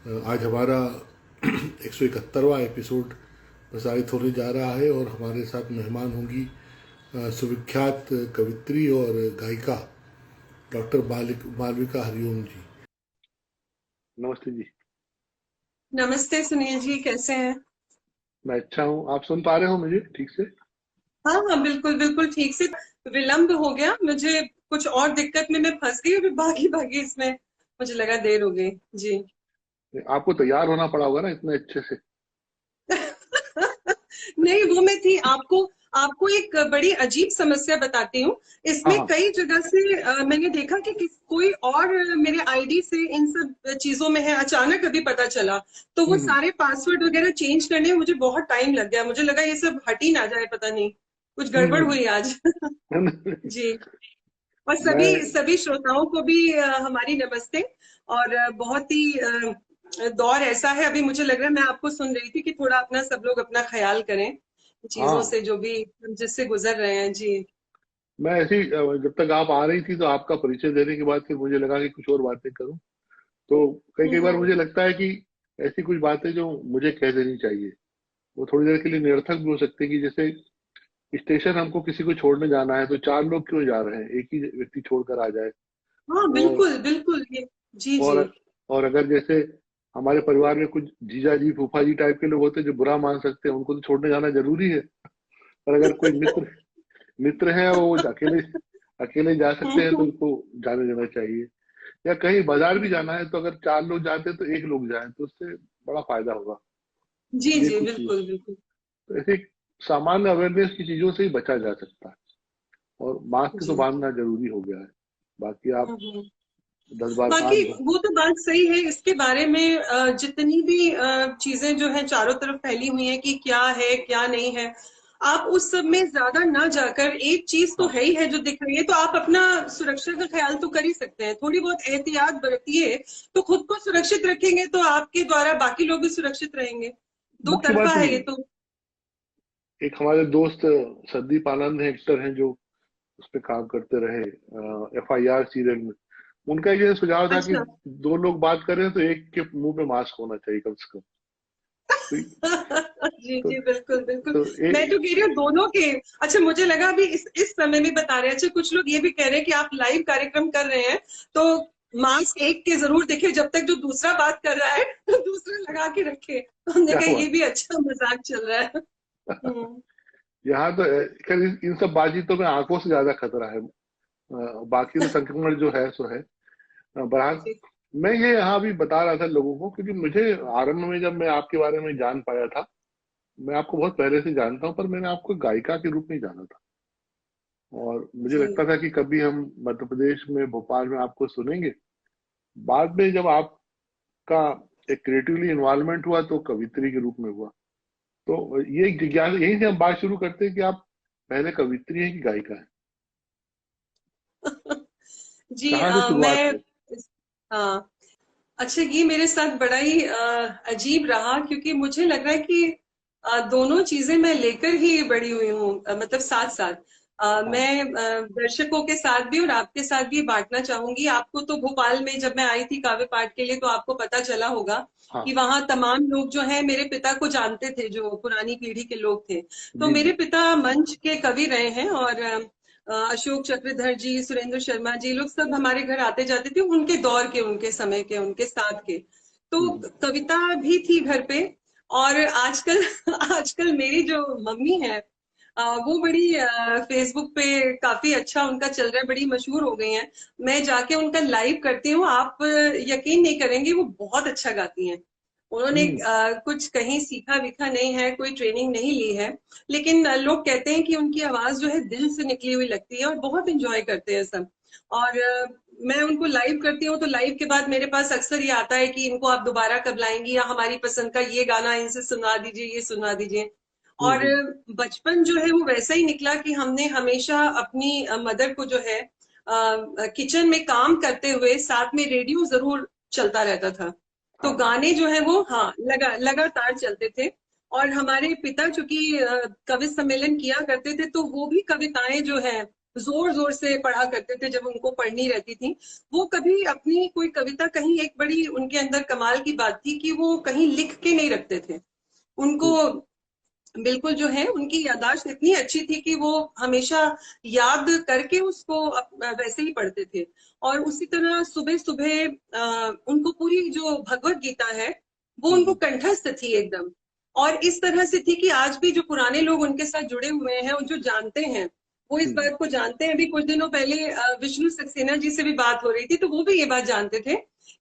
आज हमारा 171वां एपिसोड प्रसारित होने जा रहा है और हमारे साथ मेहमान होंगी सुविख्यात कवित्री और गायिका डॉक्टर मालविका हरिओम जी। नमस्ते जी। नमस्ते सुनील जी, कैसे हैं? मैं अच्छा हूँ, आप सुन पा रहे हो मुझे ठीक से? हाँ हाँ, बिल्कुल बिल्कुल ठीक से। विलंब हो गया मुझे, कुछ और दिक्कत में मैं फंस गई, अभी भागी भागी इसमें मुझे लगा देर हो गई जी। आपको तैयार होना पड़ा होगा ना इतने अच्छे से। नहीं, वो मैं थी आपको आपको एक बड़ी अजीब समस्या बताती हूँ। हाँ इसमें हाँ। कई जगह से मैंने देखा कि कोई और मेरे आईडी से इन सब चीजों में है, अचानक अभी पता चला। तो वो हम्म सारे पासवर्ड वगैरह चेंज करने में मुझे बहुत टाइम लग गया, मुझे लगा ये सब हट ही ना जाए, पता नहीं कुछ गड़बड़ हम्म हुई आज। जी। और सभी मैं सभी श्रोताओं को भी हमारी नमस्ते। और बहुत ही दौर ऐसा है, अभी मुझे लग रहा है, मैं आपको सुन रही थी कि थोड़ा अपना सब लोग अपना ख्याल करें चीजों हाँ, से जो भी हम जिससे गुजर रहे हैं जी। मैं ऐसी जब तक आप आ रही थी तो आपका परिचय देने के बाद फिर मुझे लगा कि कुछ और बातें करूं। तो कई कई बार हम्म। मुझे लगता है कि ऐसी कुछ बातें जो मुझे कह देनी चाहिए वो थोड़ी देर के लिए निरर्थक भी हो सकती है। कि जैसे स्टेशन हमको किसी को छोड़ने जाना है तो चार लोग क्यों जा रहे हैं, एक ही व्यक्ति छोड़कर आ जाए। हाँ और बिल्कुल बिल्कुल, ये जी और जी। और अगर जैसे हमारे परिवार में कुछ जीजा जी फूफा जी टाइप के लोग होते हैं जो बुरा मान सकते हैं, उनको तो छोड़ने जाना जरूरी है। और अगर कोई मित्र मित्र है वो अकेले अकेले जा सकते हैं तो हम्म, उनको जाने देना चाहिए। या कहीं बाजार भी जाना है तो अगर चार लोग जाते हैं तो एक लोग जाए तो उससे बड़ा फायदा होगा। जी ये जी, कुछ चीज, बिल्कुल बिल्कुल। तो ऐसे सामान्य अवेयरनेस की चीजों से ही बचा जा सकता है। और मास्क तो जी। बांधना जरूरी हो गया है। बाकी आप हम्म। 10 बार बाकी हाथ धो। वो तो बात सही है, इसके बारे में जितनी भी चीजें जो है चारों तरफ फैली हुई हैं कि क्या है क्या नहीं है, आप उस सब में ज्यादा ना जाकर, एक चीज तो हाँ, है ही है जो दिख रही है, तो आप अपना सुरक्षा का ख्याल तो कर ही सकते हैं, थोड़ी बहुत एहतियात बरतिए। तो खुद को सुरक्षित रखेंगे तो आपके द्वारा बाकी लोग भी सुरक्षित रहेंगे। दो मुख्य तरफा बात है यही ये है। तो। एक हमारे दोस्त संदीप आनंद है, एक्टर हैं जो उस पे काम करते रहे FIR सीरियल में। उनका ये सुझाव था कि अच्छा। दो लोग बात कर रहे हैं तो एक के मुंह पे मास्क होना चाहिए कम से कम। तो, जी तो, जी, बिल्कुल बिल्कुल। तो मैं एक तो कह रही हूँ दोनों के। अच्छा, मुझे लगा अभी इस समय में बता रहे हैं, अच्छा कुछ लोग ये भी कह रहे हैं कि आप लाइव कार्यक्रम कर रहे हैं तो मास्क एक के जरूर दिखे, जब तक जो दूसरा बात कर रहा है तो दूसरा लगा के रखे, तो हमने क्या कहा हुआ। ये भी अच्छा मजाक चल रहा है। हम्म। यहाँ तो खैर इन सब बातचीतों में आंखों से ज्यादा खतरा है। बाकी तो संक्रमण जो है सो है। बहरहाल जी। मैं ये यहाँ भी बता रहा था लोगों को क्योंकि मुझे आरंभ में जब मैं आपके बारे में जान पाया था, मैं आपको बहुत पहले से जानता हूँ पर मैंने आपको गायिका के रूप में ही जाना था। और मुझे जी लगता था कि कभी हम मध्य प्रदेश में भोपाल में आपको सुनेंगे। बाद में जब आपका एक क्रिएटिवली इन्वॉल्वमेंट हुआ तो कवित्री के रूप में हुआ। तो ये जिज्ञासा यहीं से हम बात शुरू करते हैं कि आप पहले कवित्री हैं कि गायिका हैं, जी। कहाँ से शुरुआत मैं हुई? हाँ, अच्छा ये मेरे साथ बड़ा ही अजीब रहा, क्योंकि मुझे लग रहा है कि दोनों चीजें मैं लेकर ही बड़ी हुई हूँ, मतलब साथ साथ। हाँ मैं दर्शकों के साथ भी और आपके साथ भी बांटना चाहूंगी। आपको तो भोपाल में जब मैं आई थी काव्य पाठ के लिए, तो आपको पता चला होगा कि हाँ। वहां तमाम लोग जो है मेरे पिता को जानते थे, जो पुरानी पीढ़ी के लोग थे। तो जी मेरे जी। पिता मंच के कवि रहे हैं, और अशोक चक्रधर जी, सुरेंद्र शर्मा जी, लोग सब हमारे घर आते जाते थे, उनके दौर के, उनके समय के, उनके साथ के। तो हम्म कविता भी थी घर पे। और आजकल आजकल मेरी जो मम्मी है, वो बड़ी फेसबुक पे काफी अच्छा उनका चल रहा है, बड़ी मशहूर हो गई हैं। मैं जाके उनका लाइव करती हूँ, आप यकीन नहीं करेंगे, वो बहुत अच्छा गाती हैं। उन्होंने हम्म कुछ कहीं सीखा वीखा नहीं है, कोई ट्रेनिंग नहीं ली है, लेकिन लोग कहते हैं कि उनकी आवाज जो है दिल से निकली हुई लगती है, और बहुत इंजॉय करते हैं सब। और मैं उनको लाइव करती हूँ तो लाइव के बाद मेरे पास अक्सर ये आता है कि इनको आप दोबारा कब लाएंगी, या हमारी पसंद का ये गाना इनसे सुना दीजिए, ये सुना दीजिए। और हम्म। बचपन जो है वो वैसा ही निकला कि हमने हमेशा अपनी मदर को जो है किचन में काम करते हुए साथ में रेडियो जरूर चलता रहता था। तो हाँ गाने जो है वो, हाँ, लगातार चलते थे। और हमारे पिता चूंकि कवि सम्मेलन किया करते थे, तो वो भी कविताएं जो है जोर जोर से पढ़ा करते थे जब उनको पढ़नी रहती थी। वो कभी अपनी कोई कविता, कहीं एक बड़ी उनके अंदर कमाल की बात थी कि वो कहीं लिख के नहीं रखते थे। उनको बिल्कुल जो है उनकी याददाश्त इतनी अच्छी थी कि वो हमेशा याद करके उसको वैसे ही पढ़ते थे। और उसी तरह सुबह सुबह उनको पूरी जो भगवत गीता है वो उनको कंठस्थ थी एकदम। और इस तरह से थी कि आज भी जो पुराने लोग उनके साथ जुड़े हुए हैं और जो जानते हैं वो इस बात को जानते हैं। अभी कुछ दिनों पहले विष्णु सक्सेना जी से भी बात हो रही थी, तो वो भी ये बात जानते थे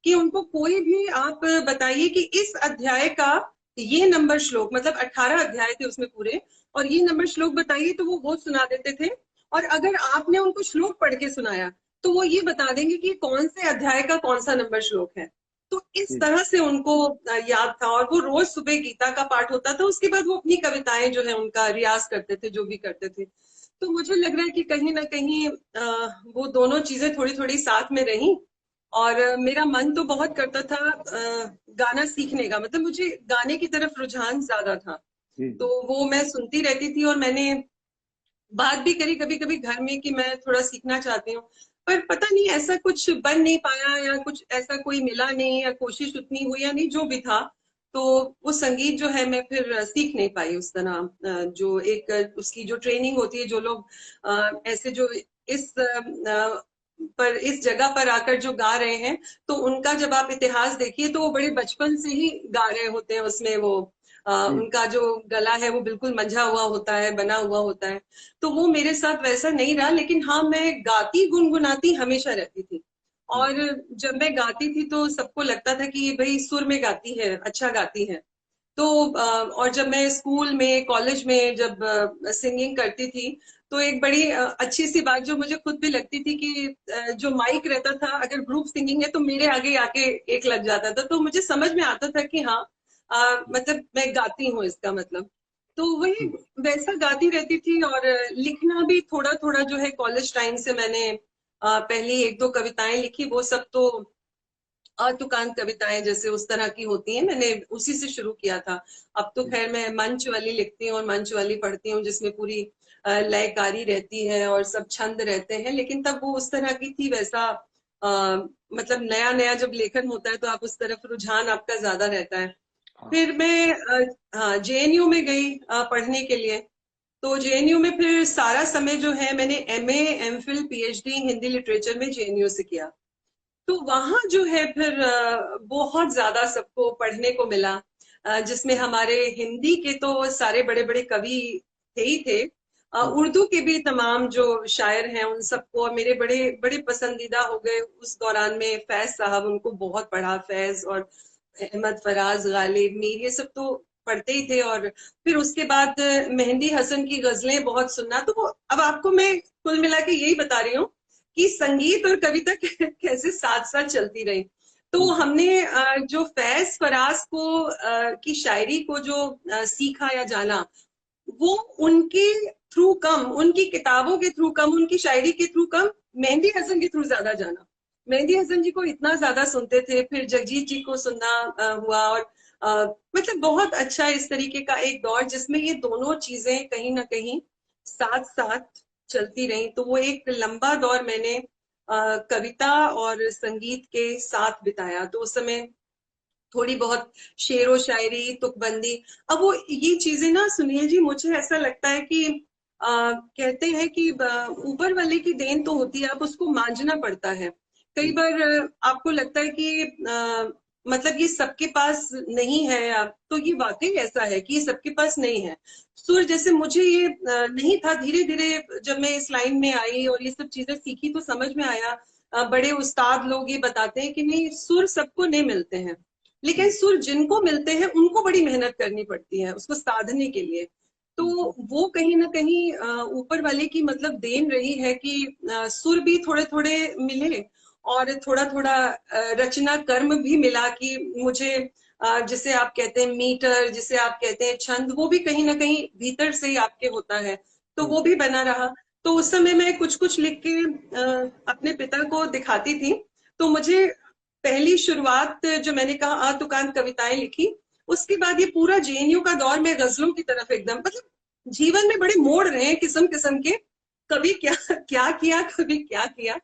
कि उनको कोई भी आप बताइए कि इस अध्याय का ये नंबर श्लोक, मतलब 18 अध्याय थे उसमें पूरे, और ये नंबर श्लोक बताइए, तो वो सुना देते थे। और अगर आपने उनको श्लोक पढ़ के सुनाया तो वो ये बता देंगे कि कौन से अध्याय का कौन सा नंबर श्लोक है। तो इस तरह से उनको याद था। और वो रोज सुबह गीता का पाठ होता था, उसके बाद वो अपनी कविताएं जो है उनका रियाज करते थे, जो भी करते थे। तो मुझे लग रहा है कि कहीं ना कहीं वो दोनों चीजें थोड़ी थोड़ी साथ में रही। और मेरा मन तो बहुत करता था गाना सीखने का, मतलब मुझे गाने की तरफ रुझान ज्यादा था। तो वो मैं सुनती रहती थी और मैंने बात भी करी कभी कभी घर में कि मैं थोड़ा सीखना चाहती हूँ। पर पता नहीं ऐसा कुछ बन नहीं पाया, या कुछ ऐसा कोई मिला नहीं, या कोशिश उतनी हुई या नहीं, जो भी था। तो वो संगीत जो है मैं फिर सीख नहीं पाई उस तरह। जो एक उसकी जो ट्रेनिंग होती है, जो लोग ऐसे जो इस जगह पर आकर जो गा रहे हैं, तो उनका जब आप इतिहास देखिए तो वो बड़े बचपन से ही गा रहे होते हैं। उसमें वो उनका जो गला है वो बिल्कुल मंझा हुआ होता है, बना हुआ होता है। तो वो मेरे साथ वैसा नहीं रहा, लेकिन हाँ, मैं गाती गुनगुनाती हमेशा रहती थी। और जब मैं गाती थी तो सबको लगता था कि ये भाई सुर में गाती है, अच्छा गाती है। तो और जब मैं स्कूल में, कॉलेज में जब सिंगिंग करती थी, तो एक बड़ी अच्छी सी बात जो मुझे खुद भी लगती थी कि जो माइक रहता था, अगर ग्रुप सिंगिंग है तो मेरे आगे आके एक लग जाता था, तो मुझे समझ में आता था कि हाँ, मतलब मैं गाती हूँ, इसका मतलब। तो वही वैसा गाती रहती थी। और लिखना भी थोड़ा थोड़ा जो है कॉलेज टाइम से मैंने पहली एक दो कविताएं लिखी, वो सब तो तुकांत कविताएं जैसे उस तरह की होती हैं, मैंने उसी से शुरू किया था। अब तो खैर मैं मंच वाली लिखती हूँ और मंच वाली पढ़ती हूँ, जिसमें पूरी लयकारी रहती है और सब छंद रहते हैं। लेकिन तब वो उस तरह की थी, वैसा मतलब नया नया जब लेखन होता है तो आप उस तरफ रुझान आपका ज्यादा रहता है। फिर मैं हाँ, जेएनयू में गई पढ़ने के लिए। तो जेएनयू में फिर सारा समय जो है मैंने MA, MPhil, PhD Hindi literature में जेएनयू से किया। तो वहां जो है फिर बहुत ज्यादा सबको पढ़ने को मिला, जिसमें हमारे हिंदी के तो सारे बड़े बड़े कवि थे ही थे, उर्दू के भी तमाम जो शायर हैं उन सबको, और मेरे बड़े बड़े पसंदीदा हो गए उस दौरान में फैज साहब, उनको बहुत पढ़ा, फैज और अहमद फराज, गालिब, मीर, ये सब तो पढ़ते ही थे। और फिर उसके बाद मेहंदी हसन की गजलें बहुत सुनना। तो अब आपको मैं कुल मिला के यही बता रही हूँ कि संगीत और कविता कैसे साथ साथ चलती रही। तो हमने जो फैज फराज को की शायरी को जो सीखा या जाना, वो उनके थ्रू कम, उनकी किताबों के थ्रू कम, उनकी शायरी के थ्रू कम, मेहंदी हसन के थ्रू ज्यादा जाना। मेहंदी हसन जी को इतना ज्यादा सुनते थे, फिर जगजीत जी को सुनना हुआ। और मतलब बहुत अच्छा इस तरीके का एक दौर जिसमें ये दोनों चीजें कहीं ना कहीं साथ साथ चलती रही। तो वो एक लंबा दौर मैंने कविता और संगीत के साथ बिताया। तो उस समय थोड़ी बहुत शेरो शायरी, तुकबंदी। अब वो ये चीजें ना, सुनिए जी, मुझे ऐसा लगता है कि कहते हैं कि ऊपर वाले की देन तो होती है, आप उसको मांझना पड़ता है। कई बार आपको लगता है कि मतलब ये सबके पास नहीं है, तो ये वाकई ऐसा है कि ये सबके पास नहीं है। सुर जैसे मुझे ये नहीं था, धीरे धीरे जब मैं इस लाइन में आई और ये सब चीजें सीखी तो समझ में आया। बड़े उस्ताद लोग ये बताते हैं कि नहीं, सुर सबको नहीं मिलते हैं, लेकिन सुर जिनको मिलते हैं उनको बड़ी मेहनत करनी पड़ती है उसको साधने के लिए। तो वो कहीं ना कहीं ऊपर वाले की मतलब देन रही है कि सुर भी थोड़े थोड़े मिले, और थोड़ा थोड़ा रचना कर्म भी मिला कि मुझे जिसे आप कहते हैं मीटर, जिसे आप कहते हैं छंद, वो भी कहीं ना कहीं भीतर से ही आपके होता है, तो वो भी बना रहा। तो उस समय मैं कुछ कुछ लिख के अपने पिता को दिखाती थी। तो मुझे पहली शुरुआत जो मैंने कहा तुकांत कविताएं लिखी, उसके बाद ये पूरा जेएनयू का दौर में गजलों की तरफ एकदम, मतलब जीवन में बड़े मोड़ रहे हैं किस्म किस्म के। कभी क्या क्या किया, कभी क्या किया।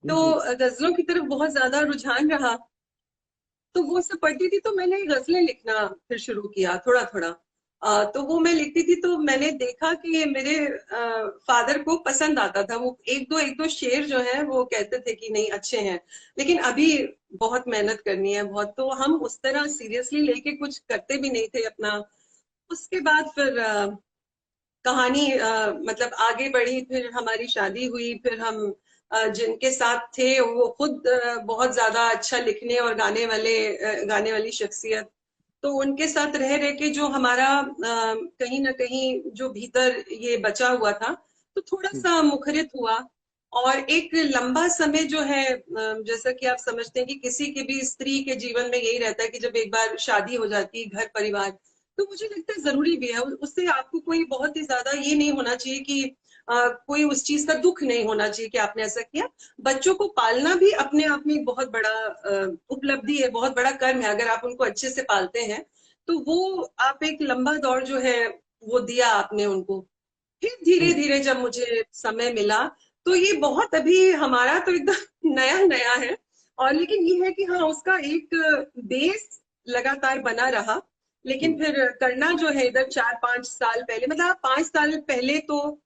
तो गजलों की तरफ बहुत ज्यादा रुझान रहा, तो वो सब पढ़ती थी, तो मैंने गजलें लिखना फिर शुरू किया थोड़ा थोड़ा। तो वो मैं लिखती थी, तो मैंने देखा कि मेरे फादर को पसंद आता था। वो एक दो शेर जो है वो कहते थे कि नहीं अच्छे हैं, लेकिन अभी बहुत मेहनत करनी है बहुत, तो हम उस तरह सीरियसली लेके कुछ करते भी नहीं थे अपना। उसके बाद फिर कहानी मतलब आगे बढ़ी, फिर हमारी शादी हुई, फिर हम जिनके साथ थे वो खुद बहुत ज्यादा अच्छा लिखने और गाने वाली शख्सियत। तो उनके साथ रह रह के जो हमारा कहीं ना कहीं जो भीतर ये बचा हुआ था, तो थोड़ा सा मुखरित हुआ। और एक लंबा समय जो है, जैसा कि आप समझते हैं कि किसी के भी स्त्री के जीवन में यही रहता है कि जब एक बार शादी हो जाती है, घर परिवार, तो मुझे लगता है जरूरी भी है। उससे आपको कोई बहुत ही ज्यादा ये नहीं होना चाहिए कि कोई उस चीज का दुख नहीं होना चाहिए कि आपने ऐसा किया। बच्चों को पालना भी अपने आप में एक बहुत बड़ा उपलब्धि है, बहुत बड़ा कर्म है, अगर आप उनको अच्छे से पालते हैं। तो वो आप एक लंबा दौर जो है वो दिया आपने उनको। फिर धीरे धीरे जब मुझे समय मिला, तो ये बहुत अभी हमारा तो एकदम नया नया है। और लेकिन ये है कि हाँ, उसका एक बेस लगातार बना रहा। लेकिन फिर करना जो है इधर 4-5 साल पहले, मतलब आप 5 साल पहले तो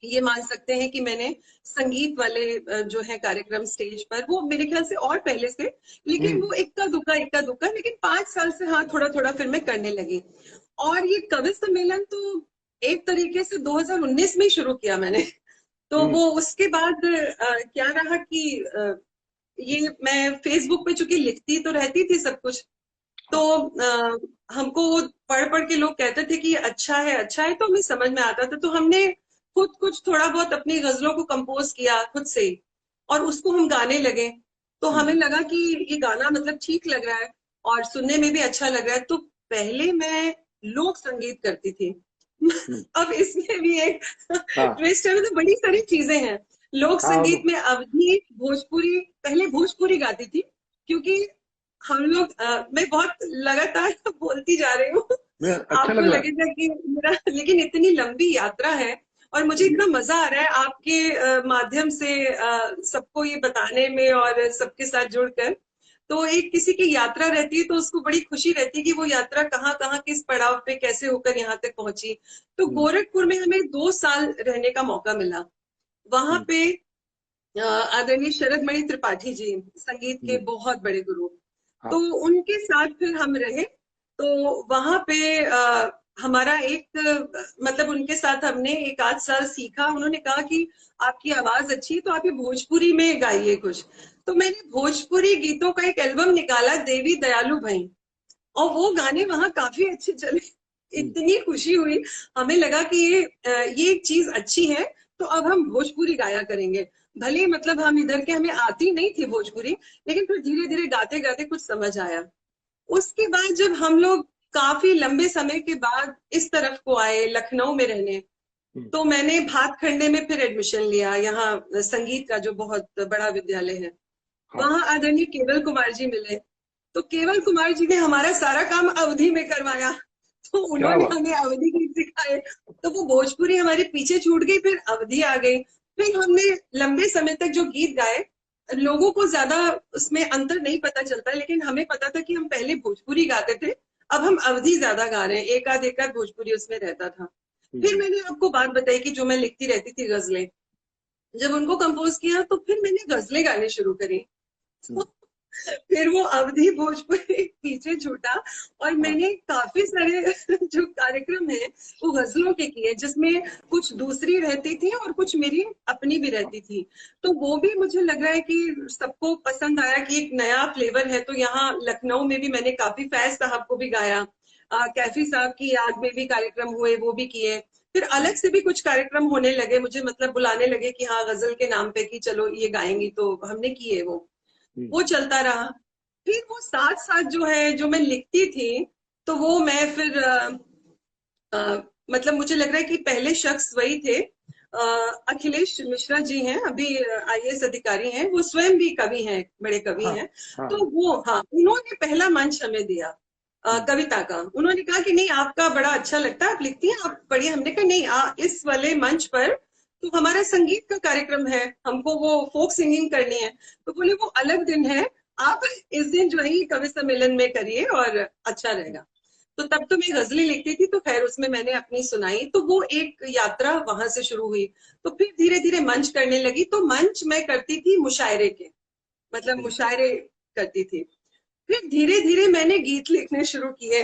ये मान सकते हैं कि मैंने संगीत वाले जो है कार्यक्रम स्टेज पर, वो मेरे ख्याल से और पहले से, लेकिन वो इक्का दुक्का, लेकिन 5 साल से हाँ थोड़ा थोड़ा फिर मैं करने लगी। और ये कवि सम्मेलन तो एक तरीके से 2019 में ही शुरू किया मैंने। तो वो उसके बाद क्या रहा कि ये मैं फेसबुक पे चूंकि लिखती तो रहती थी सब कुछ, तो हमको वो पढ़ पढ़ के लोग कहते थे कि अच्छा है, तो हमें समझ में आता था। तो हमने खुद कुछ थोड़ा बहुत अपनी गजलों को कंपोज किया खुद से ही, और उसको हम गाने लगे। तो हमें लगा कि ये गाना मतलब ठीक लग रहा है और सुनने में भी अच्छा लग रहा है। तो पहले मैं लोक संगीत करती थी। अब इसमें भी एक हाँ ट्विस्ट है, मतलब बड़ी सारी चीजें हैं। लोक हाँ संगीत में अवधी, भोजपुरी, पहले भोजपुरी गाती थी, क्योंकि हम लोग मैं बहुत लगातार बोलती जा रही हूँ, मैं अच्छा आपको लग रहा लगेगा कि मेरा, लेकिन इतनी लंबी यात्रा है और मुझे है। इतना मजा आ रहा है आपके माध्यम से सबको ये बताने में और सबके साथ जुड़कर। तो एक किसी की यात्रा रहती है तो उसको बड़ी खुशी रहती है कि वो यात्रा कहाँ कहाँ किस पड़ाव पे कैसे होकर यहाँ तक पहुंची। तो गोरखपुर में हमें 2 साल रहने का मौका मिला। वहां पे आदरणीय शरद मणि त्रिपाठी जी, संगीत के बहुत बड़े गुरु, तो हाँ उनके साथ फिर हम रहे। तो वहां पे हमारा एक मतलब उनके साथ हमने 1 आध साल सीखा। उन्होंने कहा कि आपकी आवाज अच्छी है तो आप ये भोजपुरी में गाइए कुछ। तो मैंने भोजपुरी गीतों का एक एल्बम निकाला, देवी दयालु भाई, और वो गाने वहां काफी अच्छे चले। इतनी खुशी हुई, हमें लगा कि ये एक चीज अच्छी है, तो अब हम भोजपुरी गाया करेंगे। भले मतलब हम इधर के, हमें आती नहीं थी भोजपुरी, लेकिन फिर धीरे धीरे गाते गाते कुछ समझ आया। उसके बाद जब हम लोग काफी लंबे समय के बाद इस तरफ को आए लखनऊ में रहने, तो मैंने भातखंडे में फिर एडमिशन लिया, यहाँ संगीत का जो बहुत बड़ा विद्यालय है। हाँ वहां आदरणीय केवल कुमार जी मिले। तो केवल कुमार जी ने हमारा सारा काम अवधि में करवाया। तो क्या उन्होंने बात। हमें अवधि गीत सिखाए। तो वो भोजपुरी हमारे पीछे छूट गई, फिर अवधि आ गई। फिर हमने लंबे समय तक जो गीत गाए, लोगों को ज्यादा उसमें अंतर नहीं पता चलता, लेकिन हमें पता था कि हम पहले भोजपुरी गाते थे, अब हम अवधि ज्यादा गा रहे हैं। एक आध भोजपुरी उसमें रहता था। फिर मैंने आपको बात बताई कि जो मैं लिखती रहती थी गजलें, जब उनको कंपोज किया तो फिर मैंने गजलें गाने शुरू करी। फिर वो अवधि भोजपुरी पीछे छूटा, और हाँ मैंने काफी सारे जो कार्यक्रम है वो गजलों के किए, जिसमें कुछ दूसरी रहती थी और कुछ मेरी अपनी भी रहती थी। तो वो भी मुझे लग रहा है कि सबको पसंद आया कि एक नया फ्लेवर है। तो यहाँ लखनऊ में भी मैंने काफी फैज साहब को भी गाया, कैफी साहब की याद में भी कार्यक्रम हुए, वो भी किए। फिर अलग से भी कुछ कार्यक्रम होने लगे, मुझे मतलब बुलाने लगे कि हाँ गजल के नाम पे कि चलो ये गाएंगी, तो हमने किए वो चलता रहा। फिर वो साथ साथ जो है जो मैं लिखती थी, तो वो मैं फिर मतलब मुझे लग रहा है कि पहले शख्स वही थे। अखिलेश मिश्रा जी हैं, अभी आईएएस अधिकारी हैं, वो स्वयं भी कवि हैं, बड़े कवि हाँ हैं। हाँ तो वो हाँ, उन्होंने पहला मंच हमें दिया कविता का। उन्होंने कहा कि नहीं आपका बड़ा अच्छा लगता है, आप लिखती हैं, आप पढ़िए। हमने कहा नहीं, इस वाले मंच पर तो हमारा संगीत का कार्यक्रम है, हमको वो फोक सिंगिंग करनी है। तो बोले वो अलग दिन है, आप इस दिन जो है ये कवि सम्मेलन में करिए और अच्छा रहेगा। तो तब तो मैं गजलें लिखती थी, तो खैर उसमें मैंने अपनी सुनाई, तो वो एक यात्रा वहां से शुरू हुई। तो फिर धीरे धीरे मंच करने लगी, तो मंच मैं करती थी मुशायरे के, मतलब मुशायरे करती थी। फिर धीरे धीरे मैंने गीत लिखने शुरू किए।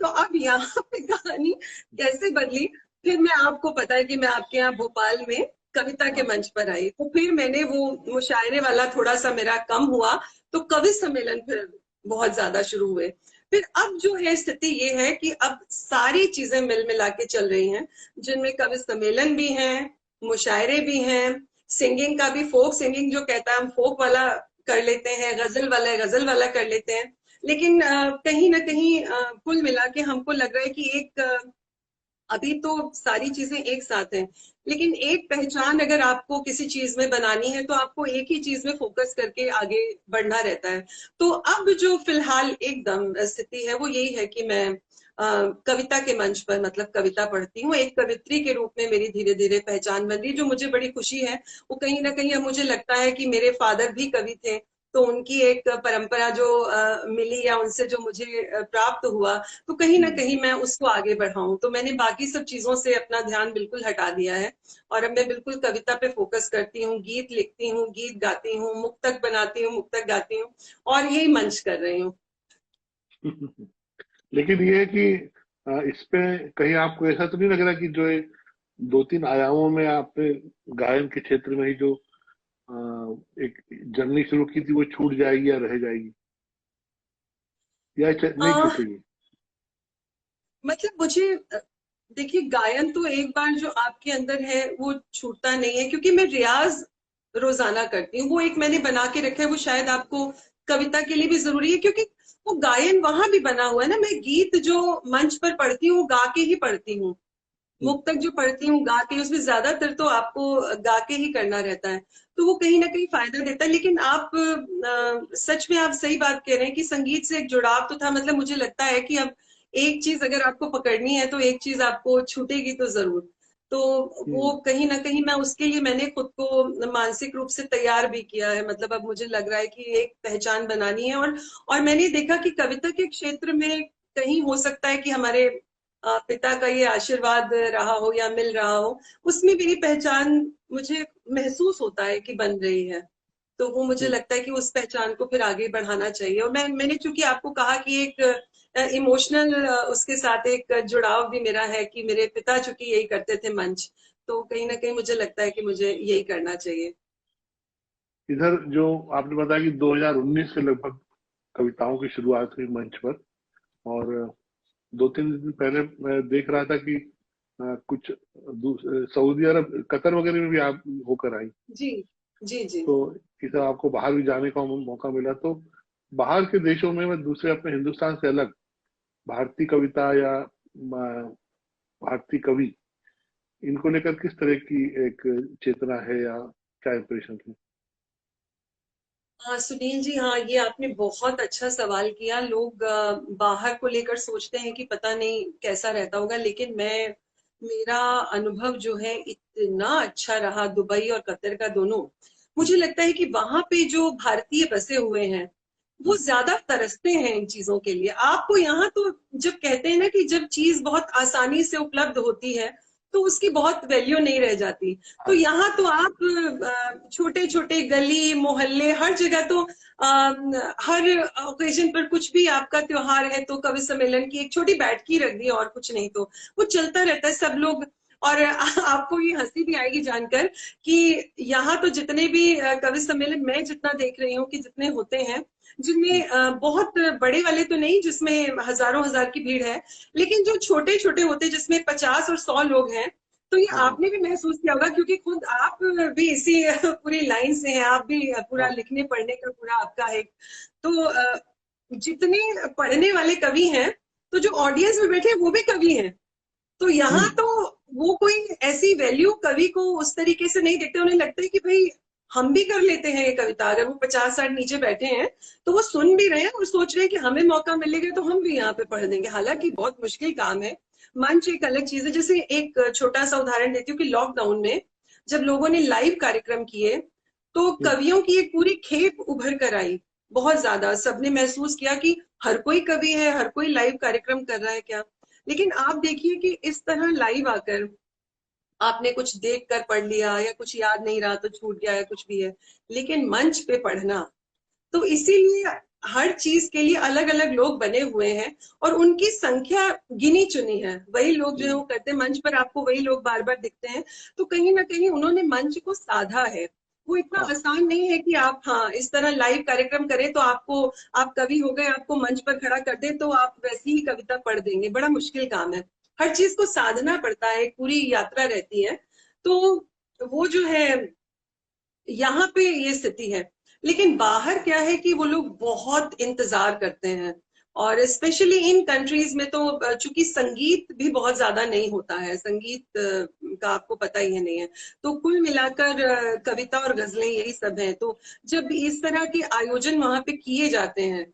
तो अब यहाँ पे कहानी कैसे बदली, फिर मैं, आपको पता है कि मैं आपके यहाँ भोपाल में कविता के हाँ। मंच पर आई, तो फिर मैंने वो मुशायरे वाला थोड़ा सा मेरा कम हुआ, तो कवि सम्मेलन फिर बहुत ज्यादा शुरू हुए। फिर अब जो है स्थिति ये है कि अब सारी चीजें मिल मिला के चल रही हैं, जिनमें कवि सम्मेलन भी हैं, मुशायरे भी हैं, सिंगिंग का भी, फोक सिंगिंग जो कहता है हम फोक वाला कर लेते हैं, गजल वाला कर लेते हैं। लेकिन कहीं ना कहीं कुल मिला के हमको लग रहा है कि एक अभी तो सारी चीजें एक साथ हैं, लेकिन एक पहचान अगर आपको किसी चीज में बनानी है तो आपको एक ही चीज में फोकस करके आगे बढ़ना रहता है। तो अब जो फिलहाल एकदम स्थिति है वो यही है कि मैं कविता के मंच पर, मतलब कविता पढ़ती हूँ, एक कवित्री के रूप में मेरी धीरे धीरे पहचान बन रही है, जो मुझे बड़ी खुशी है। वो कहीं ना कहीं अब मुझे लगता है कि मेरे फादर भी कवि थे, तो उनकी एक परंपरा जो मिली या उनसे जो मुझे प्राप्त हुआ, तो कहीं ना कहीं मैं उसको आगे बढ़ाऊं। तो मैंने बाकी सब चीजों से अपना ध्यान बिल्कुल हटा दिया है, और अब मैं बिल्कुल कविता पे फोकस करती हूँ, गीत लिखती हूँ, गीत गाती हूँ, मुक्तक बनाती हूँ, मुक्तक गाती हूँ, और यही मंच कर रही हूँ। लेकिन ये है कि इस पे कहीं आपको ऐसा तो नहीं लग रहा कि जो ये 2-3 आयामों में आपने गायन के क्षेत्र में ही जो एक जर्नी शुरू की थी वो छूट जाएगी या रह जाएगी, या नहीं आ, छूटेगी? मतलब मुझे देखिए, गायन तो एक बार जो आपके अंदर है वो छूटता नहीं है, क्योंकि मैं रियाज रोजाना करती हूँ, वो एक मैंने बना के रखा है। वो शायद आपको कविता के लिए भी जरूरी है, क्योंकि वो गायन वहां भी बना हुआ है ना। मैं गीत जो मंच पर पढ़ती हूँ गा के ही पढ़ती हूँ, हम्म, मुक्तक जो पढ़ती हूँ गा के, उसमें ज्यादातर तो आपको गा के ही करना रहता है, तो वो कहीं ना कहीं फायदा देता है। लेकिन आप सच में आप सही बात कह रहे हैं कि संगीत से एक जुड़ाव तो था। मतलब मुझे लगता है कि अब एक चीज अगर आपको पकड़नी है तो एक चीज आपको छूटेगी तो जरूर। तो वो हम्म, कहीं ना कहीं मैं उसके लिए मैंने खुद को मानसिक रूप से तैयार भी किया है। मतलब अब मुझे लग रहा है कि एक पहचान बनानी है, और मैंने देखा कि कविता के क्षेत्र में कहीं हो सकता है कि हमारे पिता का ये आशीर्वाद रहा हो या मिल रहा हो, उसमें मेरी पहचान मुझे महसूस होता है कि बन रही है। तो वो मुझे हम्म, लगता है कि उस पहचान को फिर आगे बढ़ाना चाहिए। और मैंने चूंकि आपको कहा कि एक इमोशनल उसके साथ एक जुड़ाव भी मेरा है कि मेरे पिता चूंकि यही करते थे मंच, तो कहीं ना कहीं मुझे लगता है कि मुझे यही करना चाहिए। इधर जो आपने बताया कि 2019 के लगभग कविताओं की शुरुआत हुई मंच पर, और 2-3 दिन पहले मैं देख रहा था कि कुछ सऊदी अरब, कतर वगैरह में भी आप होकर आई, जी जी जी। तो इधर आपको बाहर भी जाने का मौका मिला। तो बाहर के देशों में, मैं दूसरे अपने हिंदुस्तान से अलग भारतीय कविता या भारतीय कवि, इनको लेकर किस तरह की एक चेतना है, या क्या इंप्रेशन है? हाँ सुनील जी, हाँ ये आपने बहुत अच्छा सवाल किया। लोग बाहर को लेकर सोचते हैं कि पता नहीं कैसा रहता होगा, लेकिन मेरा अनुभव जो है इतना अच्छा रहा, दुबई और कतर का दोनों। मुझे हम्म, लगता है कि वहां पे जो भारतीय बसे हुए हैं वो हम्म, ज्यादा तरसते हैं इन चीजों के लिए। आपको यहाँ तो जब कहते हैं ना कि जब चीज बहुत आसानी से उपलब्ध होती है तो उसकी बहुत वैल्यू नहीं रह जाती। तो हाँ, यहाँ तो आप छोटे छोटे गली मोहल्ले हर जगह तो हर ओकेजन पर कुछ भी आपका त्योहार है तो कवि सम्मेलन की एक छोटी बैठकी रख दी, और कुछ नहीं तो वो चलता रहता है, सब लोग। और आपको ये हंसी भी आएगी जानकर कि यहाँ तो जितने भी कवि सम्मेलन मैं जितना देख रही हूँ कि जितने होते हैं, हम्म, जिनमें बहुत बड़े वाले तो नहीं जिसमें हजारों हजार की भीड़ है, लेकिन जो छोटे छोटे होते हैं जिसमें 50 और 100 लोग हैं, तो ये हाँ, हाँ, आपने भी महसूस किया होगा, क्योंकि खुद आप भी इसी पूरी लाइन से हैं, आप भी पूरा हाँ, लिखने पढ़ने का पूरा आपका है। तो जितने पढ़ने वाले कवि हैं, तो जो ऑडियंस में बैठे हैं वो भी कवि हैं। तो यहाँ हम्म, तो वो कोई ऐसी वैल्यू कवि को उस तरीके से नहीं देखते। उन्हें लगता है कि भाई हम भी कर लेते हैं ये कविता। अगर वो 50-60 नीचे बैठे हैं तो वो सुन भी रहे हैं और सोच रहे हैं कि हमें मौका मिलेगा तो हम भी यहाँ पे पढ़ देंगे। हालांकि बहुत मुश्किल काम है, मंच एक अलग चीज है। जैसे एक छोटा सा उदाहरण देती हूँ कि लॉकडाउन में जब लोगों ने लाइव कार्यक्रम किए तो कवियों की एक पूरी खेप उभर कर आई। बहुत ज्यादा सबने महसूस किया कि हर कोई कवि है, हर कोई लाइव कार्यक्रम कर रहा है क्या। लेकिन आप देखिए कि इस तरह लाइव आकर आपने कुछ देख कर पढ़ लिया या कुछ याद नहीं रहा तो छूट गया या कुछ भी है, लेकिन मंच पे पढ़ना, तो इसीलिए हर चीज के लिए अलग अलग लोग बने हुए हैं और उनकी संख्या गिनी चुनी है। वही लोग जो है वो करते हैं, मंच पर आपको वही लोग बार बार दिखते हैं। तो कहीं ना कहीं उन्होंने मंच को साधा है। वो इतना हाँ। आसान नहीं है कि आप हाँ इस तरह लाइव कार्यक्रम करें तो आपको, आप कवि हो गए, आपको मंच पर खड़ा कर दें तो आप वैसी ही कविता पढ़ देंगे। बड़ा मुश्किल काम है, हर चीज को साधना पड़ता है, एक पूरी यात्रा रहती है। तो वो जो है यहाँ पे ये स्थिति है। लेकिन बाहर क्या है कि वो लोग बहुत इंतजार करते हैं, और स्पेशली इन कंट्रीज में तो चूंकि संगीत भी बहुत ज्यादा नहीं होता है, संगीत का आपको पता ही है नहीं है, तो कुल मिलाकर कविता और गजलें यही सब है। तो जब इस तरह के आयोजन वहां पे किए जाते हैं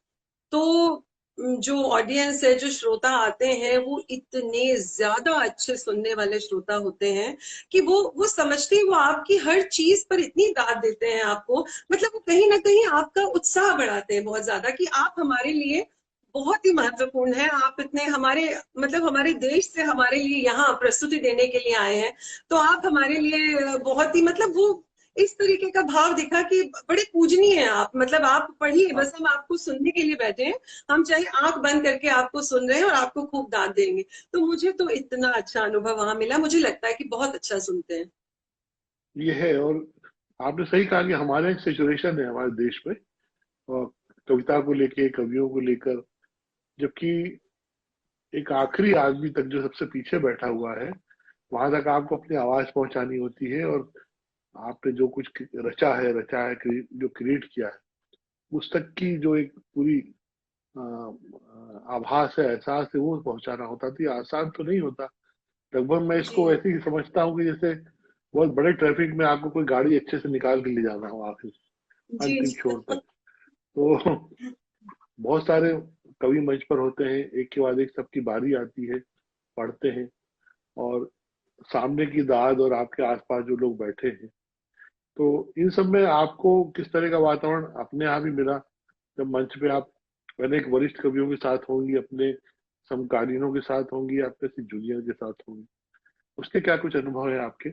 तो जो ऑडियंस है, जो श्रोता आते हैं, वो इतने ज्यादा अच्छे सुनने वाले श्रोता होते हैं कि वो समझते हैं, वो आपकी हर चीज पर इतनी दाद देते हैं आपको, मतलब वो कहीं ना कहीं आपका उत्साह बढ़ाते हैं बहुत ज्यादा कि आप हमारे लिए बहुत ही महत्वपूर्ण है। आप इतने हमारे, मतलब हमारे देश से हमारे लिए यहाँ प्रस्तुति देने के लिए आए हैं, तो आप हमारे लिए बहुत ही, मतलब वो इस तरीके का भाव दिखा कि बड़े पूजनीय हैं आप, मतलब आप पढ़िए, हाँ। बस हम आपको सुनने के लिए बैठे हैं, हम चाहे आंख बंद करके आपको सुन रहे हैं और आपको खूब दाद देंगे। तो मुझे तो इतना अच्छा अनुभव वहां मिला, मुझे लगता है कि बहुत अच्छा सुनते हैं। ये है। और आपने सही कहा कि हमारे एक सिचुएशन है हमारे देश में, और कविता को लेके, कवियों को लेकर, जबकि एक आखिरी आदमी तक जो सबसे पीछे बैठा हुआ है, वहां तक आपको अपनी आवाज पहुंचानी होती है। और आपने जो कुछ रचा है, जो क्रिएट किया है, उस तक की जो एक पूरी आभास है, एहसास है, वो पहुंचाना होता था। ये आसान तो नहीं होता। लगभग मैं जी इसको ऐसे ही समझता हूँ कि जैसे बहुत बड़े ट्रैफिक में आपको कोई गाड़ी अच्छे से निकाल के ले जाना हो आखिर जी अंतिम जी। छोर तक। तो बहुत सारे कवि मंच पर होते हैं, एक के बाद एक सबकी बारी आती है, पढ़ते हैं। और सामने की दाद और आपके आसपास जो लोग बैठे हैं, तो इन सब में आपको किस तरह का वातावरण अपने आप ही मिला जब मंच पे आप अनेक वरिष्ठ कवियों के साथ होंगी, अपने समकालीनों के साथ होंगी, आपके से जूनियर के साथ होंगी? उसके क्या कुछ अनुभव है आपके?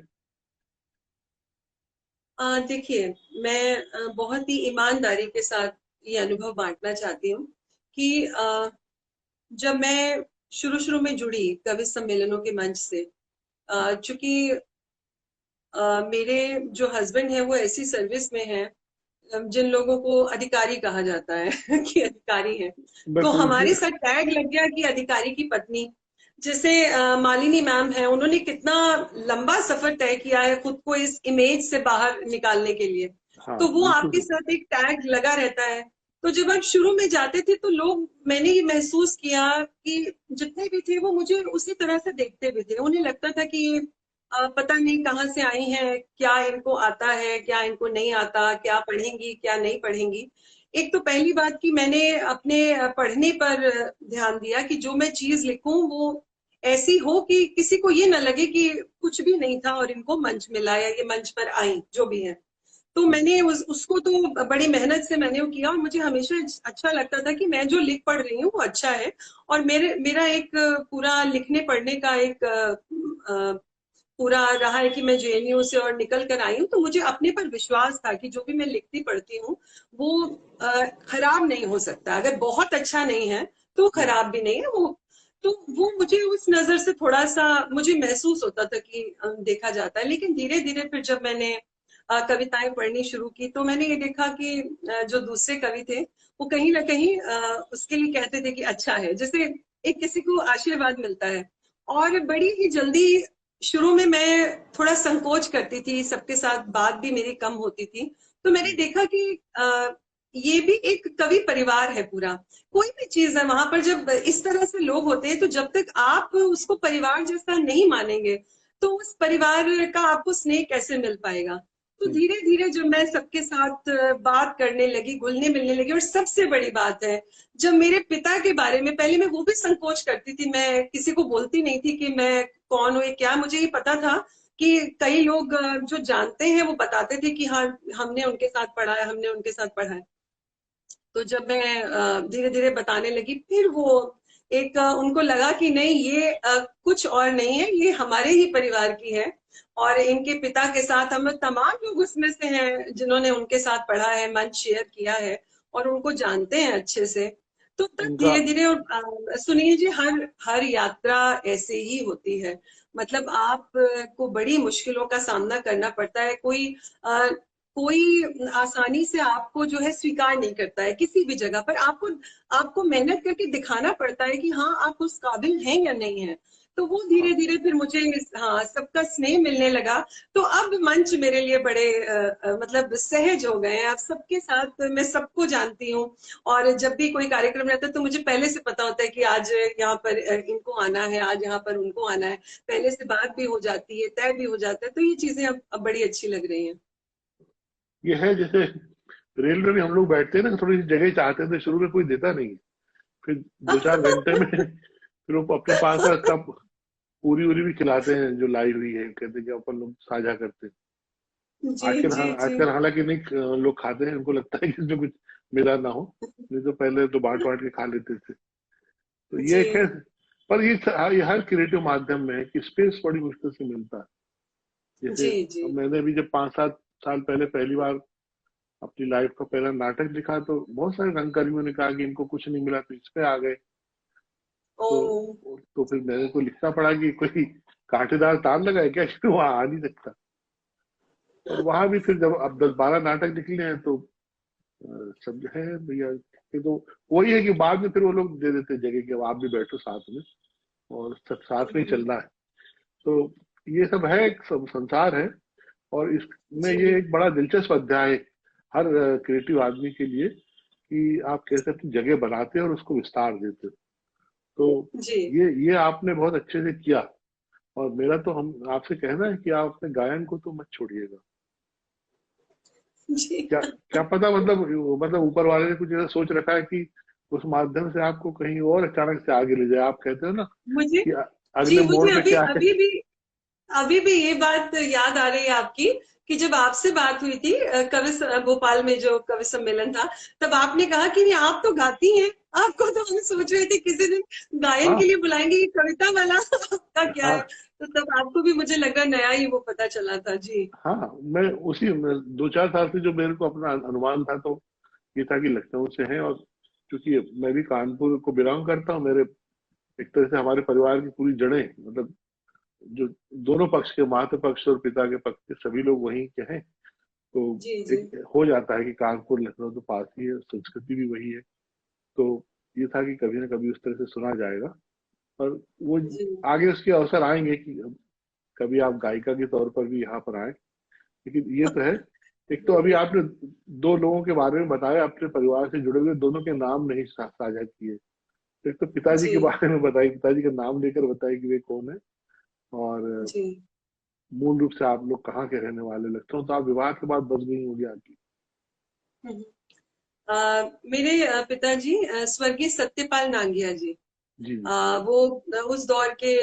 देखिए, मैं बहुत ही ईमानदारी के साथ ये अनुभव बांटना चाहती हूँ कि जब मैं शुरू शुरू में जुड़ी कवि सम्मेलनों के मंच से, चूंकि मेरे जो हस्बैंड है वो ऐसी सर्विस में है जिन लोगों को अधिकारी कहा जाता है कि अधिकारी है। तो बिल्कुल हमारे जी। साथ टैग लग गया कि अधिकारी की पत्नी। जैसे मालिनी मैम है, उन्होंने कितना लंबा सफर तय किया है खुद को इस इमेज से बाहर निकालने के लिए, हाँ, तो वो आपके बिल्कुल। साथ एक टैग लगा रहता है। तो जब आप शुरू में जाते थे तो लोग, मैंने ये महसूस किया कि जितने भी थे वो मुझे उसी तरह से देखते भी थे। उन्हें लगता था कि पता नहीं कहाँ से आई हैं, क्या इनको आता है, क्या इनको नहीं आता, क्या पढ़ेंगी क्या नहीं पढ़ेंगी। एक तो पहली बात कि मैंने अपने पढ़ने पर ध्यान दिया कि जो मैं चीज लिखूं वो ऐसी हो कि किसी को ये ना लगे कि कुछ भी नहीं था और इनको मंच मिला या ये मंच पर आई जो भी है। तो मैंने उसको तो बड़ी मेहनत से मैंने वो किया, और मुझे हमेशा अच्छा लगता था कि मैं जो लिख पढ़ रही हूँ वो अच्छा है। और मेरा एक पूरा लिखने पढ़ने का एक पूरा रहा है कि मैं जेएनयू से और निकल कर आई हूँ, तो मुझे अपने पर विश्वास था कि जो भी मैं लिखती पढ़ती हूँ वो खराब नहीं हो सकता। अगर बहुत अच्छा नहीं है तो हम्म। खराब भी नहीं है वो। तो वो मुझे उस नजर से थोड़ा सा मुझे महसूस होता था कि देखा जाता है। लेकिन धीरे धीरे फिर जब मैंने कविताएं पढ़नी शुरू की तो मैंने ये देखा कि जो दूसरे कवि थे वो कहीं ना कहीं उसके लिए कहते थे कि अच्छा है, जैसे एक किसी को आशीर्वाद मिलता है। और बड़ी ही जल्दी, शुरू में मैं थोड़ा संकोच करती थी, सबके साथ बात भी मेरी कम होती थी, तो मैंने देखा कि ये भी एक कवि परिवार है पूरा। कोई भी चीज है वहां पर, जब इस तरह से लोग होते हैं तो जब तक आप उसको परिवार जैसा नहीं मानेंगे तो उस परिवार का आपको स्नेह कैसे मिल पाएगा। तो हम्म। धीरे धीरे जब मैं सबके साथ बात करने लगी, घुलने मिलने लगी, और सबसे बड़ी बात है, जब मेरे पिता के बारे में, पहले मैं वो भी संकोच करती थी, मैं किसी को बोलती नहीं थी कि मैं कौन हूँ, क्या, मुझे ये पता था कि कई लोग जो जानते हैं वो बताते थे कि हाँ हमने उनके साथ पढ़ा है, हमने उनके साथ पढ़ा है। तो जब मैं धीरे धीरे बताने लगी, फिर वो एक उनको लगा कि नहीं ये कुछ और नहीं है, ये हमारे ही परिवार की है। और इनके पिता के साथ हम तमाम लोग उसमें से हैं जिन्होंने उनके साथ पढ़ा है, मंच शेयर किया है और उनको जानते हैं अच्छे से। तो तब उनका धीरे धीरे सुनील जी, हर हर यात्रा ऐसे ही होती है। मतलब आप को बड़ी मुश्किलों का सामना करना पड़ता है। कोई आसानी से आपको जो है स्वीकार नहीं करता है किसी भी जगह पर। आपको आपको मेहनत करके दिखाना पड़ता है कि हाँ आप उस काबिल हैं या नहीं है। तो वो धीरे धीरे फिर मुझे हाँ सबका स्नेह मिलने लगा। तो अब मंच मेरे लिए बड़े मतलब सहज हो गए हैं। अब सबके साथ मैं सबको जानती हूँ। और जब भी कोई कार्यक्रम रहता है तो मुझे पहले से पता होता है कि आज यहाँ पर इनको आना है, आज यहाँ पर उनको आना है। पहले से बात भी हो जाती है, तय भी हो जाता है। तो ये चीजें अब बड़ी अच्छी लग रही हैं। ये है जैसे रेलवे में हम लोग बैठते हैं ना, थोड़ी सी जगह चाहते हैं तो शुरू में कोई देता नहीं है, फिर 2-4 घंटे में फिर वो अपने पास का कप पूरी उरी भी खिलाते हैं जो लाई हुई है, कहते हैं कि अपन लोग साझा करते हैं। जी जी जी आजकल हालांकि नहीं लोग खाते हैं, उनको लगता है कि इसमें कुछ मिला ना हो, नहीं तो पहले तो बांट बांट के खा लेते थे। तो ये जी एक है। पर ये हर क्रिएटिव माध्यम में है कि स्पेस बड़ी मुश्किल से मिलता है। जैसे जी जी अब मैंने भी जब 5-7 साल पहले पहली बार अपनी लाइफ का पहला नाटक लिखा तो बहुत सारे रंगकर्मियों ने कहा कि इनको कुछ नहीं मिला तो इस पे आ गए। ओ तो फिर मेरे को लिखना पड़ा कि कोई कांटेदार तार लगा है क्या कि वहां आ नहीं सकता। और वहां भी फिर जब अब 10-12 नाटक निकले हैं तो सब है भैया, ये तो वही है कि बाद में फिर वो लोग दे देते जगह कि अब आप भी बैठो साथ में और सब साथ में ही चलना है। तो ये सब है, एक सब संसार है। और इसमें ये जी एक बड़ा दिलचस्प अध्याय है हर क्रिएटिव आदमी के लिए कि आप कैसे अपनी जगह बनाते हो और उसको विस्तार देते हो। तो जी ये आपने बहुत अच्छे से किया। और मेरा तो हम आपसे कहना है कि आप अपने गायन को तो मत छोड़िएगा। जी क्या क्या पता, मतलब ऊपर वाले ने कुछ ऐसा सोच रखा है कि उस माध्यम से आपको कहीं और अचानक से आगे ले जाए। आप कहते हो ना मुझे कि जी अगले मोड़ मुझे पे अभी क्या है। अभी भी ये बात याद आ रही है आपकी कि जब आपसे बात हुई थी भोपाल में जो कवि सम्मेलन था, तब आपने कहा कि नहीं आप तो गाती हैं। आपको तो हम सोच रहे थे किसी दिन गायन के हाँ लिए बुलाएंगे, ये कविता वाला आपका क्या है। हाँ तो तब आपको भी मुझे लगा नया ही वो पता चला था। जी हाँ। मैं उसी में 2-4 साल से जो मेरे को अपना अनुमान था तो ये था कि लखनऊ से है। और क्योंकि मैं भी कानपुर को बिलोंग करता हूँ, मेरे एक तरह से हमारे परिवार की पूरी जड़ें, मतलब जो दोनों पक्ष के, माता पक्ष और पिता के पक्ष के सभी लोग वहीं के हैं। तो जी जी एक हो जाता है कि कानपुर लखनऊ तो पास ही है, संस्कृति भी वही है। तो ये था कि कभी ना कभी उस तरह से सुना जाएगा। पर वो जी आगे उसके अवसर आएंगे कि कभी आप गायिका के तौर पर भी यहाँ पर आए। लेकिन ये तो है। एक तो अभी आपने 2 लोगों के बारे में बताया, अपने परिवार से जुड़े हुए दोनों के नाम नहीं साझा किए। एक तो पिताजी जी के बारे में बताइए, पिताजी का नाम लेकर बताइए कि वे कौन है। और जी मूल रूप से आप लोग कहाँ के रहने वाले लगते हो, तो आप विवाह के बाद बस गई होगी आपकी। हम्म। मेरे पिताजी स्वर्गीय सत्यपाल नांगिया जी। जी जी। वो उस दौर के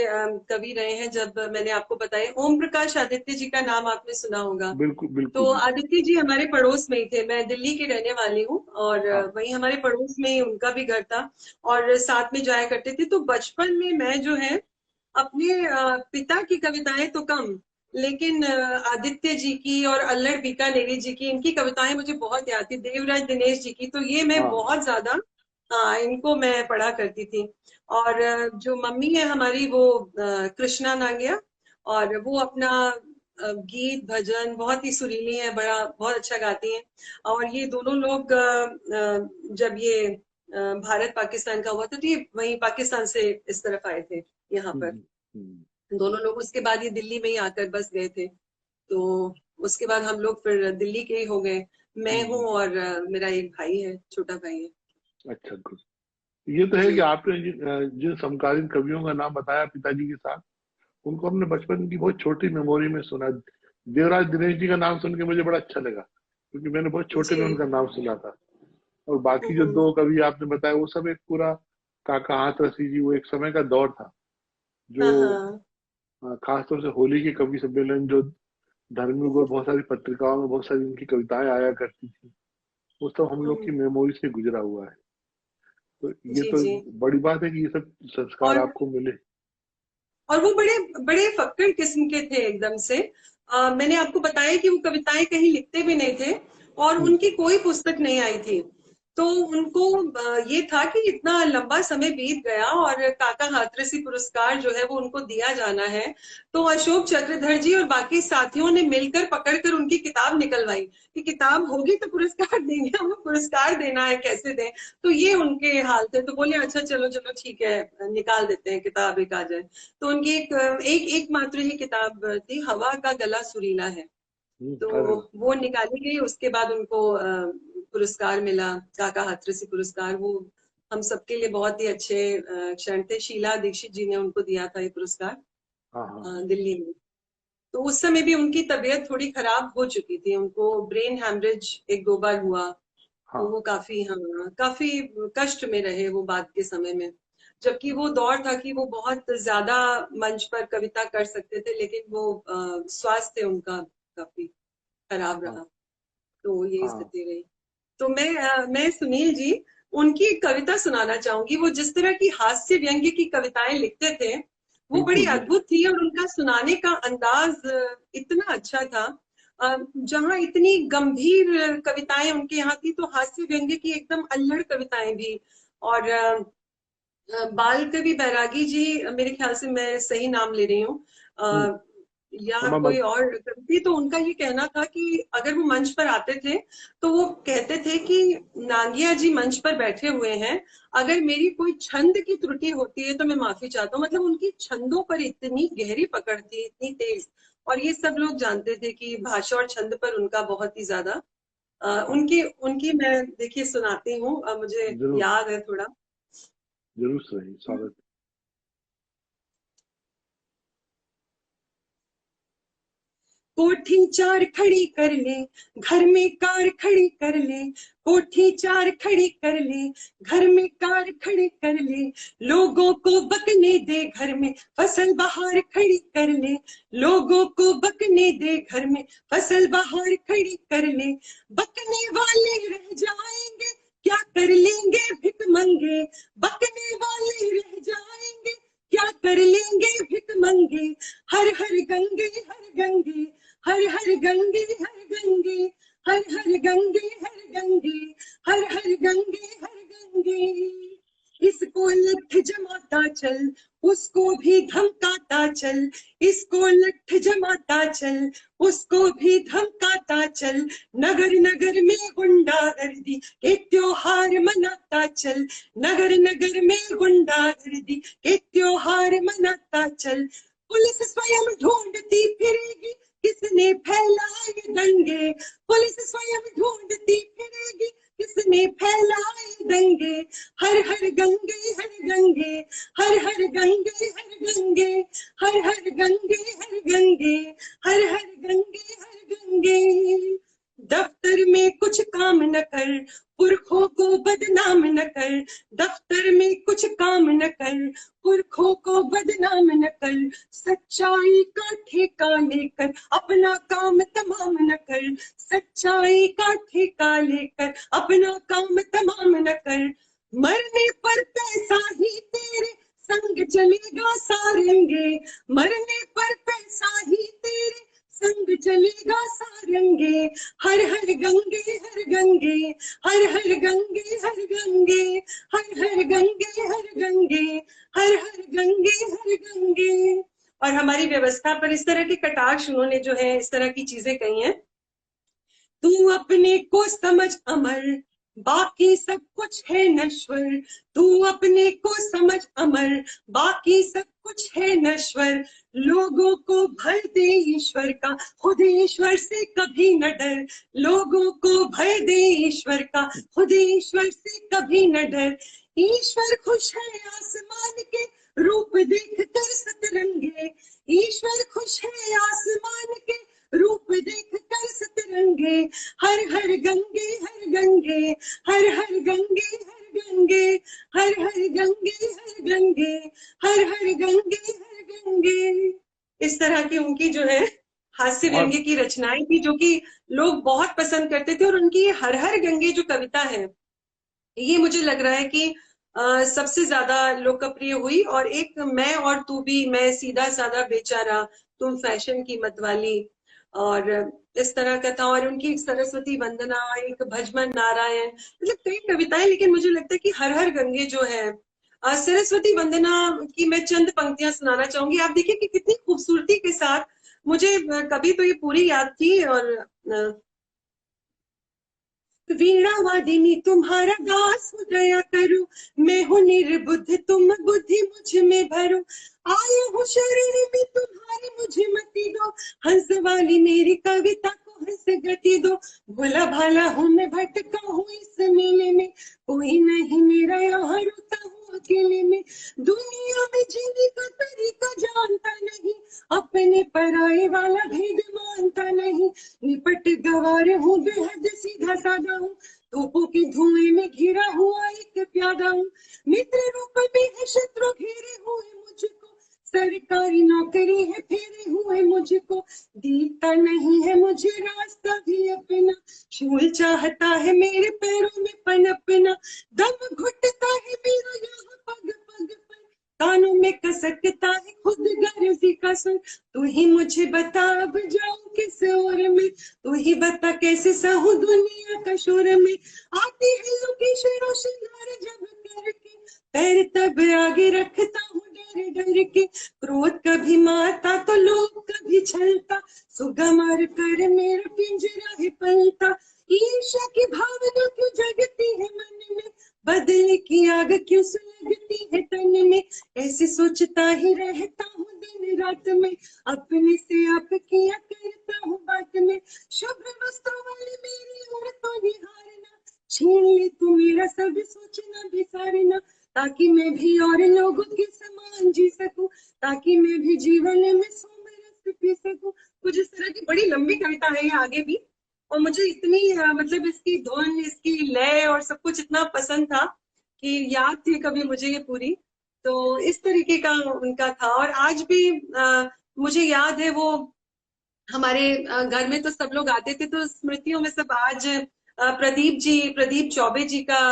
कवि रहे हैं जब मैंने आपको बताया। ओम प्रकाश आदित्य जी का नाम आपने सुना होगा। बिल्कुल तो बिल्कुल बिल्कुल। आदित्य जी हमारे पड़ोस में ही थे। मैं दिल्ली की रहने वाली हूँ और हाँ। वहीं हमारे पड़ोस में ही उनका भी घर था और साथ में जाया करते थे। तो बचपन में मैं जो है अपने पिता की कविताएं तो कम, लेकिन आदित्य जी की और अल्लड़ बीकानेरी जी की इनकी कविताएं मुझे बहुत याद थी। देवराज दिनेश जी की तो ये मैं हाँ बहुत ज्यादा इनको मैं पढ़ा करती थी। और जो मम्मी है हमारी वो कृष्णा नांगिया, और वो अपना गीत भजन बहुत ही सुरीली है, बड़ा बहुत अच्छा गाती हैं। और ये दोनों लोग जब ये भारत पाकिस्तान का हुआ था तो ये वहीं पाकिस्तान से इस तरफ आए थे यहाँ हम्म, पर। हम्म, हम्म। दोनों लोग उसके बाद ये दिल्ली में ही आकर बस गए थे। तो उसके बाद हम लोग फिर दिल्ली के ही हो गए। मैं हूँ हम्म। और मेरा एक भाई है, छोटा भाई है। अच्छा गुड। ये तो है कि जी आपने जिन समकालीन कवियों का नाम बताया पिताजी के साथ, उनको हमने बचपन की बहुत छोटी मेमोरी में सुना। देवराज दिनेश जी का नाम सुन के मुझे बड़ा अच्छा लगा, क्योंकि मैंने बहुत छोटे जी में उनका नाम सुना था। और बाकी जो हम्म, 2 कवि आपने बताया वो सब एक पूरा, काका हाथ रसी जी, वो एक समय का दौर था जो हाँ हाँ खासतौर से होली के कवि सम्मेलन जो धार्मिक और बहुत सारी पत्रिकाओं में बहुत सारी उनकी कविताएं आया करती थी, वो सब हम लोग की हम्म, मेमोरी से गुजरा हुआ है। तो ये जी तो जी। बड़ी बात है कि ये सब संस्कार और आपको मिले। और वो बड़े बड़े फक्कड़ किस्म के थे एकदम से। मैंने आपको बताया कि वो कविताएं कहीं लिखते भी नहीं थे और हम्म। उनकी कोई पुस्तक नहीं आई थी। तो उनको ये था कि इतना लंबा समय बीत गया और काका हाथरसी पुरस्कार जो है वो उनको दिया जाना है। तो अशोक चक्रधर जी और बाकी साथियों ने मिलकर पकड़कर उनकी किताब निकलवाई कि किताब होगी तो पुरस्कार देंगे, हमें पुरस्कार देना है, कैसे दें। तो ये उनके हाल थे। तो बोले अच्छा चलो चलो ठीक है, निकाल देते हैं किताब, एक आ जाए। तो उनकी एक मात्र ही किताब थी, हवा का गला सुरीला है। तो अरे वाह। वो निकाली गई, उसके बाद उनको पुरस्कार मिला, काका हाथरसी पुरस्कार। वो हम सबके लिए बहुत ही अच्छे क्षण थे। शीला दीक्षित जी ने उनको दिया था ये पुरस्कार हाँ हाँ दिल्ली में। तो उस समय भी उनकी तबीयत थोड़ी खराब हो चुकी थी, उनको ब्रेन हैमरेज एक दो बार हुआ। तो हाँ वो काफी, हाँ, काफी कष्ट में रहे वो बाद के समय में। जबकि वो दौर था कि वो बहुत ज्यादा मंच पर कविता कर सकते थे, लेकिन वो स्वास्थ्य उनका काफी खराब हाँ रहा। तो ये हाँ। स्थिति रही। तो मैं सुनील जी, उनकी एक कविता सुनाना चाहूंगी। वो जिस तरह की हास्य व्यंग्य की कविताएं लिखते थे वो बड़ी बिल्कुल बिल्कुल। अद्भुत थी, और उनका सुनाने का अंदाज इतना अच्छा था। जहाँ इतनी गंभीर कविताएं उनके यहाँ थी, तो हास्य व्यंग्य की एकदम अल्लड़ कविताएं भी। और बाल कवि बैरागी जी, मेरे ख्याल से मैं सही नाम ले रही हूँ, हम्म। या हमा कोई मत। और कवि थी। तो उनका ये कहना था कि अगर वो मंच पर आते थे तो वो कहते थे कि नागिया जी मंच पर बैठे हुए हैं, अगर मेरी कोई छंद की त्रुटि होती है तो मैं माफी चाहता हूँ। मतलब उनकी छंदों पर इतनी गहरी पकड़ थी, इतनी तेज। और ये सब लोग जानते थे कि भाषा और छंद पर उनका बहुत ही ज्यादा हाँ। उनकी उनकी मैं देखिए सुनाती हूँ, मुझे जरूर। याद है थोड़ा। जरूर सही स्वागत। कोठी चार खड़ी कर ले, घर में कार खड़ी कर ले। कोठी चार खड़ी कर ले, घर में कार खड़ी कर ले। लोगों को बकने दे घर में, फसल बाहर खड़ी कर ले। लोगों को बकने दे घर में, फसल बाहर खड़ी कर ले। बकने वाले रह जाएंगे, क्या कर लेंगे भिख मंगे। बकने वाले रह जाएंगे, क्या कर लेंगे भिख मंगे। हर हर गंगे हर गंगे, हर हर गंगे हर गंगे, हर हर गंगे हर गंगे, हर हर गंगे हर गंगे। इसको लठ जमाता चल, उसको भी धमकाता चल। इसको लठ जमाता चल, उसको भी धमकाता चल। नगर नगर में गुंडागर्दी के त्योहार मनाता चल। नगर नगर में गुंडागर्दी के त्योहार मनाता चल। पुलिस स्वयं ढूंढती फिरेगी, किसने फैलाए दंगे। पुलिस स्वयं ढूंढती फिरेगी, किसने फैलाए दंगे। हर हर गंगे हर गंगे, हर हर गंगे हर गंगे, हर हर गंगे हर गंगे, हर हर गंगे हर गंगे। दफ्तर में कुछ काम न कर, पुरखों को बदनाम न कर। दफ्तर में कुछ काम न कर, पुरखों को बदनाम न कर। सच्चाई का ठेका लेकर अपना काम तमाम न कर। सच्चाई का ठेका लेकर अपना काम तमाम न कर। मरने पर पैसा ही तेरे संग चलेगा सारंगे। मरने पर पैसा ही तेरे संग चलेगा सारंगे। हर हर गंगे हर गंगे, हर हर गंगे हर गंगे, हर हर गंगे हर गंगे, हर हर गंगे हर गंगे। और हमारी व्यवस्था पर इस तरह के कटाक्ष उन्होंने जो है इस तरह की चीजें कही हैं। तू अपने को समझ अमर, बाकी सब कुछ है नश्वर। तू अपने को समझ अमर, बाकी सब कुछ है नश्वर। लोगों को भय दे ईश्वर का, खुद ईश्वर से कभी न डर। लोगों को भय दे ईश्वर का, खुद ईश्वर से कभी न डर। ईश्वर खुश है आसमान के रूप देख कर सतरंगे। ईश्वर खुश है आसमान के रूप देख कर सतरंगे। हर हर गंगे हर गंगे, हर हर गंगे हर गंगे, हर हर गंगे हर गंगे, हर हर गंगे हर गंगे। इस तरह की उनकी जो है हास्य और व्यंग्य की रचनाएं थी, जो कि लोग बहुत पसंद करते थे। और उनकी ये हर हर गंगे जो कविता है, ये मुझे लग रहा है कि सबसे ज्यादा लोकप्रिय हुई। और एक मैं और तू भी, मैं सीधा साधा बेचारा, तुम फैशन की मतवाली, और इस तरह का था। और उनकी एक सरस्वती वंदना, एक भजमन नारायण, मतलब कई कविताएं। लेकिन मुझे लगता है कि हर हर गंगे जो है, सरस्वती वंदना की मैं चंद पंक्तियां सुनाना चाहूंगी। आप देखिए कि कितनी खूबसूरती के साथ, मुझे कभी तो ये पूरी याद थी। और वीणा वादिनी तुम्हारा दास हो दया करो, मैं हूँ निर्बुद्ध तुम बुद्धि मुझ में भरो, आया हूँ शरण में तुम्हारी मुझे मति दो, हंस वाली मेरी कविता को हंस गति दो, भोला भाला हूँ मैं भटका हूँ इस मेले में, कोई नहीं मेरा यहाँ रोता हूँ अकेले में, दुनिया में जीने का तरीका जानता नहीं, अपने पराये वाला भेद मानता नहीं, निपट गवार हूँ बेहद सीधा साधा हूँ, धूपों के धुएं में घिरा हुआ एक प्यादा हूँ, मित्र रूप में है शत्रु घेरे हुए मुझको, सरकारी नौकरी है फेरे हुए मुझको, दिखता नहीं है मुझे रास्ता भी अपना, शूल चाहता है मेरे पैरों में पनपना, दम घुटता है मेरा यहाँ पग पग पर, कानों में कसकता है खुद गर्जी का सुर, तू ही मुझे बता अब जाऊं किस ओर में, तू ही बता कैसे सहूं दुनिया का शोर में, आती है लोकेशन श्रृंगार जब करके, पैर तब आगे रखता हूँ डर डर के, क्रोध कभी मारता तो लोग कभी छलता, सुगा मार कर मेरा पिंजरा है पलता, ईर्ष्या की भावना क्यों जगती है मन में, बदले की आग क्यों सुलगती है तन में, ऐसे सोचता ही रहता हूँ दिन रात में, अपने से आप किया करता हूँ बात में, शुभ वस्त्रों वाले मेरी ओर तो निहारना, छीन ले तू मेरा सब सोचना बिसारना, ताकि मैं भी और लोगों के समान जी सकूं, ताकि मैं भी जीवन में सोमरस पी सकूं। कुछ इस तरह की बड़ी लंबी कविता है ये आगे भी। और मुझे इतनी मतलब इसकी धुन, इसकी लय और सब कुछ इतना पसंद था कि याद थी कभी मुझे ये पूरी। तो इस तरीके का उनका था। और आज भी मुझे याद है वो हमारे घर में तो सब लोग आते थे, तो स्मृतियों में सब आज प्रदीप जी, प्रदीप चौबे जी का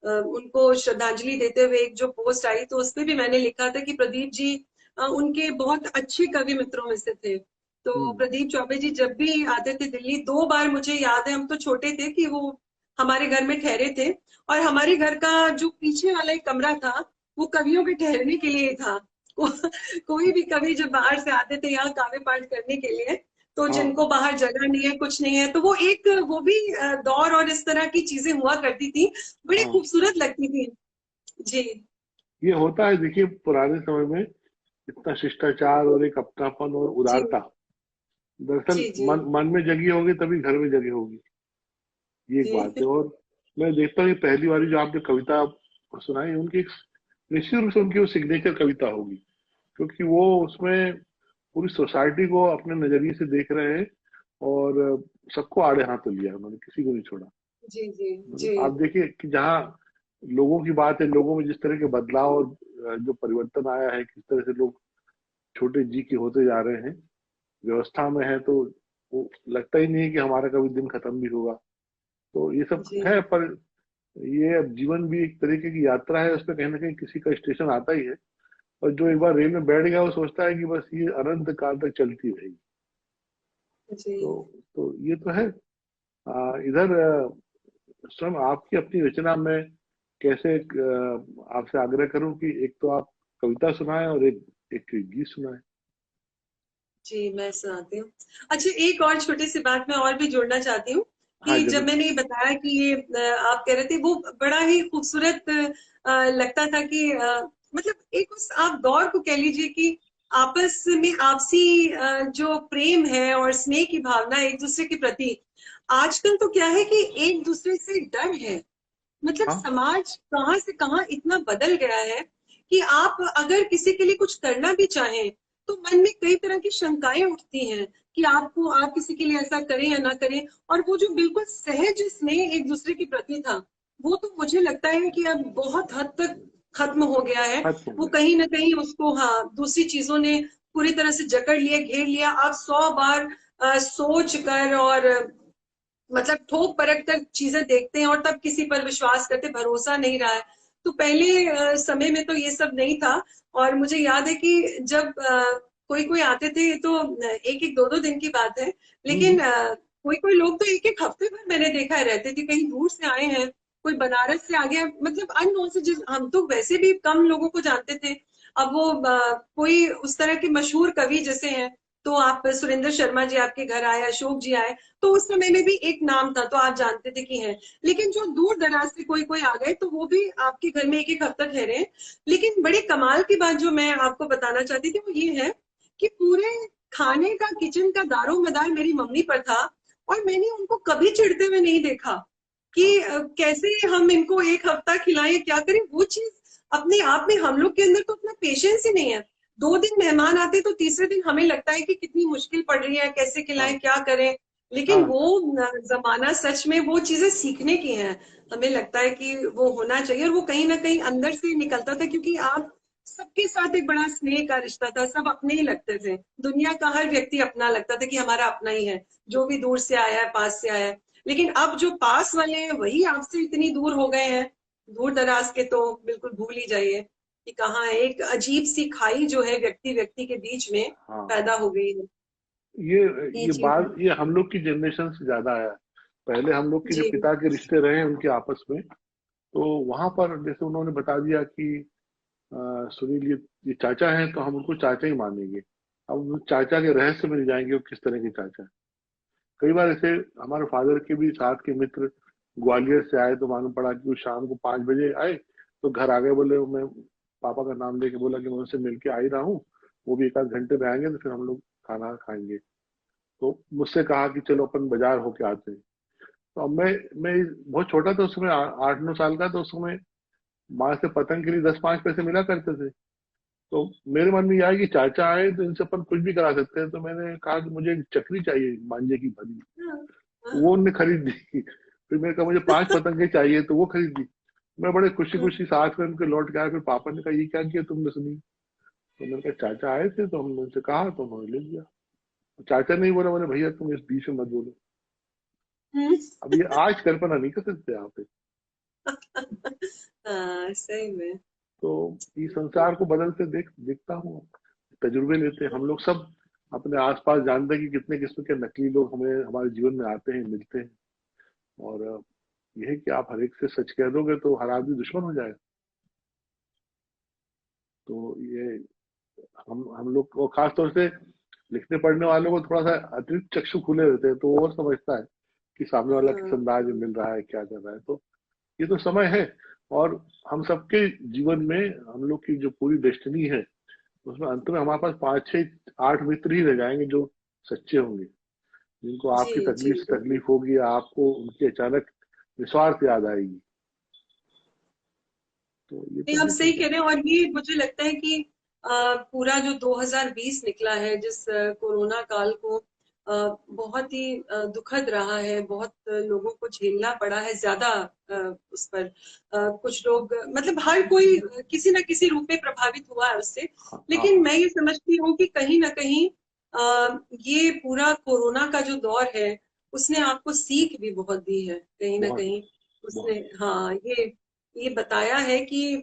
उनको श्रद्धांजलि देते हुए एक जो पोस्ट आई, तो उसपे भी मैंने लिखा था कि प्रदीप जी उनके बहुत अच्छे कवि मित्रों में से थे। तो हम्म, प्रदीप चौबे जी जब भी आते थे दिल्ली, 2 बार मुझे याद है, हम तो छोटे थे कि वो हमारे घर में ठहरे थे। और हमारे घर का जो पीछे वाला एक कमरा था, वो कवियों के ठहरने के लिए था। कोई भी कवि जब बाहर से आते थे यहाँ काव्य पाठ करने के लिए, तो हाँ जिनको बाहर जगह नहीं है, कुछ नहीं है, तो वो एक वो भी दौर और इस तरह की चीजें हुआ करती थी, बड़ी हाँ, खूबसूरत लगती थी। जी ये होता है। देखिए पुराने समय में इतना शिष्टाचार और एक अपनापन और जी उदारता, दरअसल जी जी मन में जगी होगी तभी घर में जगी होगी, ये एक बात जी है। और मैं देखता हूँ कि पहली बारी जो आपने कविता सुनाई, उनकी एक निश्चित रूप से उनकी वो सिग्नेचर कविता होगी, क्योंकि वो उसमें पूरी सोसाइटी को अपने नजरिए से देख रहे हैं और सबको आड़े हाथ लिया, उन्होंने किसी को नहीं छोड़ा। जी जी जी मतलब आप देखिए कि जहाँ लोगों की बात है, लोगों में जिस तरह के बदलाव और जो परिवर्तन आया है, किस तरह से लोग छोटे जी के होते जा रहे हैं, व्यवस्था में है, तो वो लगता ही नहीं है कि हमारा कभी दिन खत्म भी होगा। तो ये सब जी है, पर ये अब जीवन भी एक तरीके की यात्रा है, उसमें कहीं ना कहीं किसी का स्टेशन आता ही है। और जो एक बार रेल में बैठ गया वो सोचता है कि बस ये अनंत काल तक चलती रहेगी। जी तो ये तो है। इधर स्वयं आपकी अपनी रचना में कैसे आपसे आग्रह करूं कि एक तो आप कविता सुनाएं और एक एक गीत सुनाएं। जी, मैं सुनाती हूँ। अच्छा, एक और छोटी सी बात मैं और भी जोड़ना चाहती हूँ हाँ कि जब जरूर। मैंने ये बताया कि ये आप कह रहे थे, वो बड़ा ही खूबसूरत लगता था कि मतलब एक उस आप दौर को कह लीजिए कि आपस में आपसी जो प्रेम है और स्नेह की भावना एक दूसरे के प्रति, आजकल तो क्या है कि एक दूसरे से डर है। मतलब हाँ समाज कहाँ से कहाँ इतना बदल गया है कि आप अगर किसी के लिए कुछ करना भी चाहें, तो मन में कई तरह की शंकाएं उठती हैं कि आप किसी के लिए ऐसा करें या ना करें। और वो जो बिल्कुल सहज स्नेह एक दूसरे के प्रति था, वो तो मुझे लगता है कि अब बहुत हद तक खत्म हो गया है। खत्म हो वो गया। कहीं ना कहीं उसको, हाँ, दूसरी चीजों ने पूरी तरह से जकड़ लिया, घेर लिया, आप 100 बार सोच कर और मतलब ठोक परख कर चीजें देखते हैं और तब किसी पर विश्वास करते, भरोसा नहीं रहा है। तो पहले समय में तो ये सब नहीं था। और मुझे याद है कि जब कोई कोई आते थे तो एक एक दो दो दिन की बात है, हम्म। लेकिन कोई कोई लोग तो एक एक हफ्ते भर मैंने देखा है रहते थे, कहीं दूर से आए हैं, कोई बनारस से आ गया, मतलब अननोन से, जिस हम तो वैसे भी कम लोगों को जानते थे। अब वो कोई उस तरह के मशहूर कवि जैसे हैं, तो आप सुरेंद्र शर्मा जी आपके घर आए, अशोक जी आए, तो उस समय में भी एक नाम था तो आप जानते थे कि हैं। लेकिन जो दूर दराज से कोई कोई आ गए तो वो भी आपके घर में एक एक हफ्ता ठहरे हैं। लेकिन बड़े कमाल की बात जो मैं आपको बताना चाहती थी वो ये है कि पूरे खाने का, किचन का दारोमदार मेरी मम्मी पर था। और मैंने उनको कभी चिढ़ते हुए नहीं देखा कि हाँ कैसे हम इनको एक हफ्ता खिलाएं, क्या करें। वो चीज अपने आप में, हम लोग के अंदर तो उतना पेशेंस ही नहीं है। 2 दिन मेहमान आते तो तीसरे दिन हमें लगता है कि कितनी मुश्किल पड़ रही है, कैसे खिलाएं, हाँ क्या करें। लेकिन हाँ वो जमाना सच में वो चीजें सीखने की हैं। हमें लगता है कि वो होना चाहिए, और वो कहीं ना कहीं अंदर से निकलता था, क्योंकि आप सबके साथ एक बड़ा स्नेह का रिश्ता था, सब अपने ही लगते थे। दुनिया का हर व्यक्ति अपना लगता था कि हमारा अपना ही है, जो भी दूर से आया है, पास से आया है। लेकिन अब जो पास वाले हैं वही आपसे इतनी दूर हो गए हैं। दूर दराज के तो बिल्कुल भूल ही जाइए कि कहाँ है। एक अजीब सी खाई जो है व्यक्ति व्यक्ति के बीच में हाँ। पैदा हो गई है। ये ये ये चीज है। बात, ये हम लोग की जनरेशन से ज्यादा आया है। पहले हम लोग के जो जी पिता के रिश्ते रहे उनके आपस में, तो वहां पर जैसे उन्होंने बता दिया कि सुनील ये चाचा हैं, तो हम उनको चाचा ही मानेंगे। अब उस चाचा के रहस्य मिल जाएंगे वो किस तरह के चाचा हैं। कई बार ऐसे हमारे फादर के भी साथ के मित्र ग्वालियर से आए, तो मालूम पड़ा कि वो शाम को 5 बजे आए, तो घर आ गए, बोले मैं पापा का नाम लेके बोला कि मैं उनसे मिलके आ ही रहा हूँ, वो भी 1 आध घंटे में आएंगे, तो फिर हम लोग खाना खाएंगे। तो मुझसे कहा कि चलो अपन बाजार होके आते हैं। तो अब मैं बहुत छोटा था उस समय, 8 9 साल का, तो उस समय माँ से पतंग के लिए 10 5 पैसे मिला करते थे। तो मेरे मन में यह आया कि चाचा आए तो इनसे अपन कुछ भी करा सकते हैं, तो मैंने कहा कि मुझे एक चक्री चाहिए मांझे की भरी। हाँ, तो वो हाँ। उनने खरीद दी। फिर मैंने कहा मुझे 5 पतंगे चाहिए, तो वो खरीद दी। मैं बड़े खुशी हम्म, खुशी साथ में उनके लौट के आया। फिर पापा ने कहा ये क्या किया तुमने सुनी? तो मैंने कहा चाचा आए थे तो हमने उनसे कहा तो उन्होंने ले लिया। चाचा नहीं बोला, बोले भैया तुम इस बीच में मत बोलो। हम्म। अब ये आज कल्पना नहीं कर सकते आप। हाँ, सही में। तो इस संसार को बदलते देखता हूँ, तजुर्बे लेते हैं हम लोग सब। अपने आसपास जानते हैं कि कितने किस्म के नकली लोग हमें हमारे जीवन में आते हैं, मिलते हैं। और यह है कि आप हर एक से सच कह दोगे तो हर आदमी दुश्मन हो जाएगा। तो ये हम लोग को खास तौर से लिखने पढ़ने वालों को थोड़ा सा अतिरिक्त चक्षु खुले रहते हैं, तो वो और समझता है कि सामने वाला किस हाँ, अंदाज में मिल रहा है, क्या कर रहा है। तो ये तो समय है। और हम सबके जीवन में हम लोग की जो पूरी डेस्टिनी है, उसमें अंत में हमारे पास 5 6 8 मित्र ही रह जाएंगे जो सच्चे होंगे, जिनको जी आपकी जी तकलीफ से बिल्कुल। तकलीफ होगी, आपको उनकी अचानक निस्वार्थ याद आएगी। तो नहीं, आप ये तो सही कह रहे हैं। और ये मुझे लगता है कि पूरा जो 2020 निकला है, जिस कोरोना काल को बहुत ही दुखद रहा है, बहुत लोगों को झेलना पड़ा है ज्यादा। उस पर कुछ लोग, मतलब हर कोई किसी न किसी रूप में प्रभावित हुआ है उससे। हाँ हाँ लेकिन हाँ। मैं ये समझती हूँ कि कहीं ना कहीं ये पूरा कोरोना का जो दौर है उसने आपको सीख भी बहुत दी है, कहीं ना बहुत कहीं उसने। बहुत। हाँ, ये बताया है कि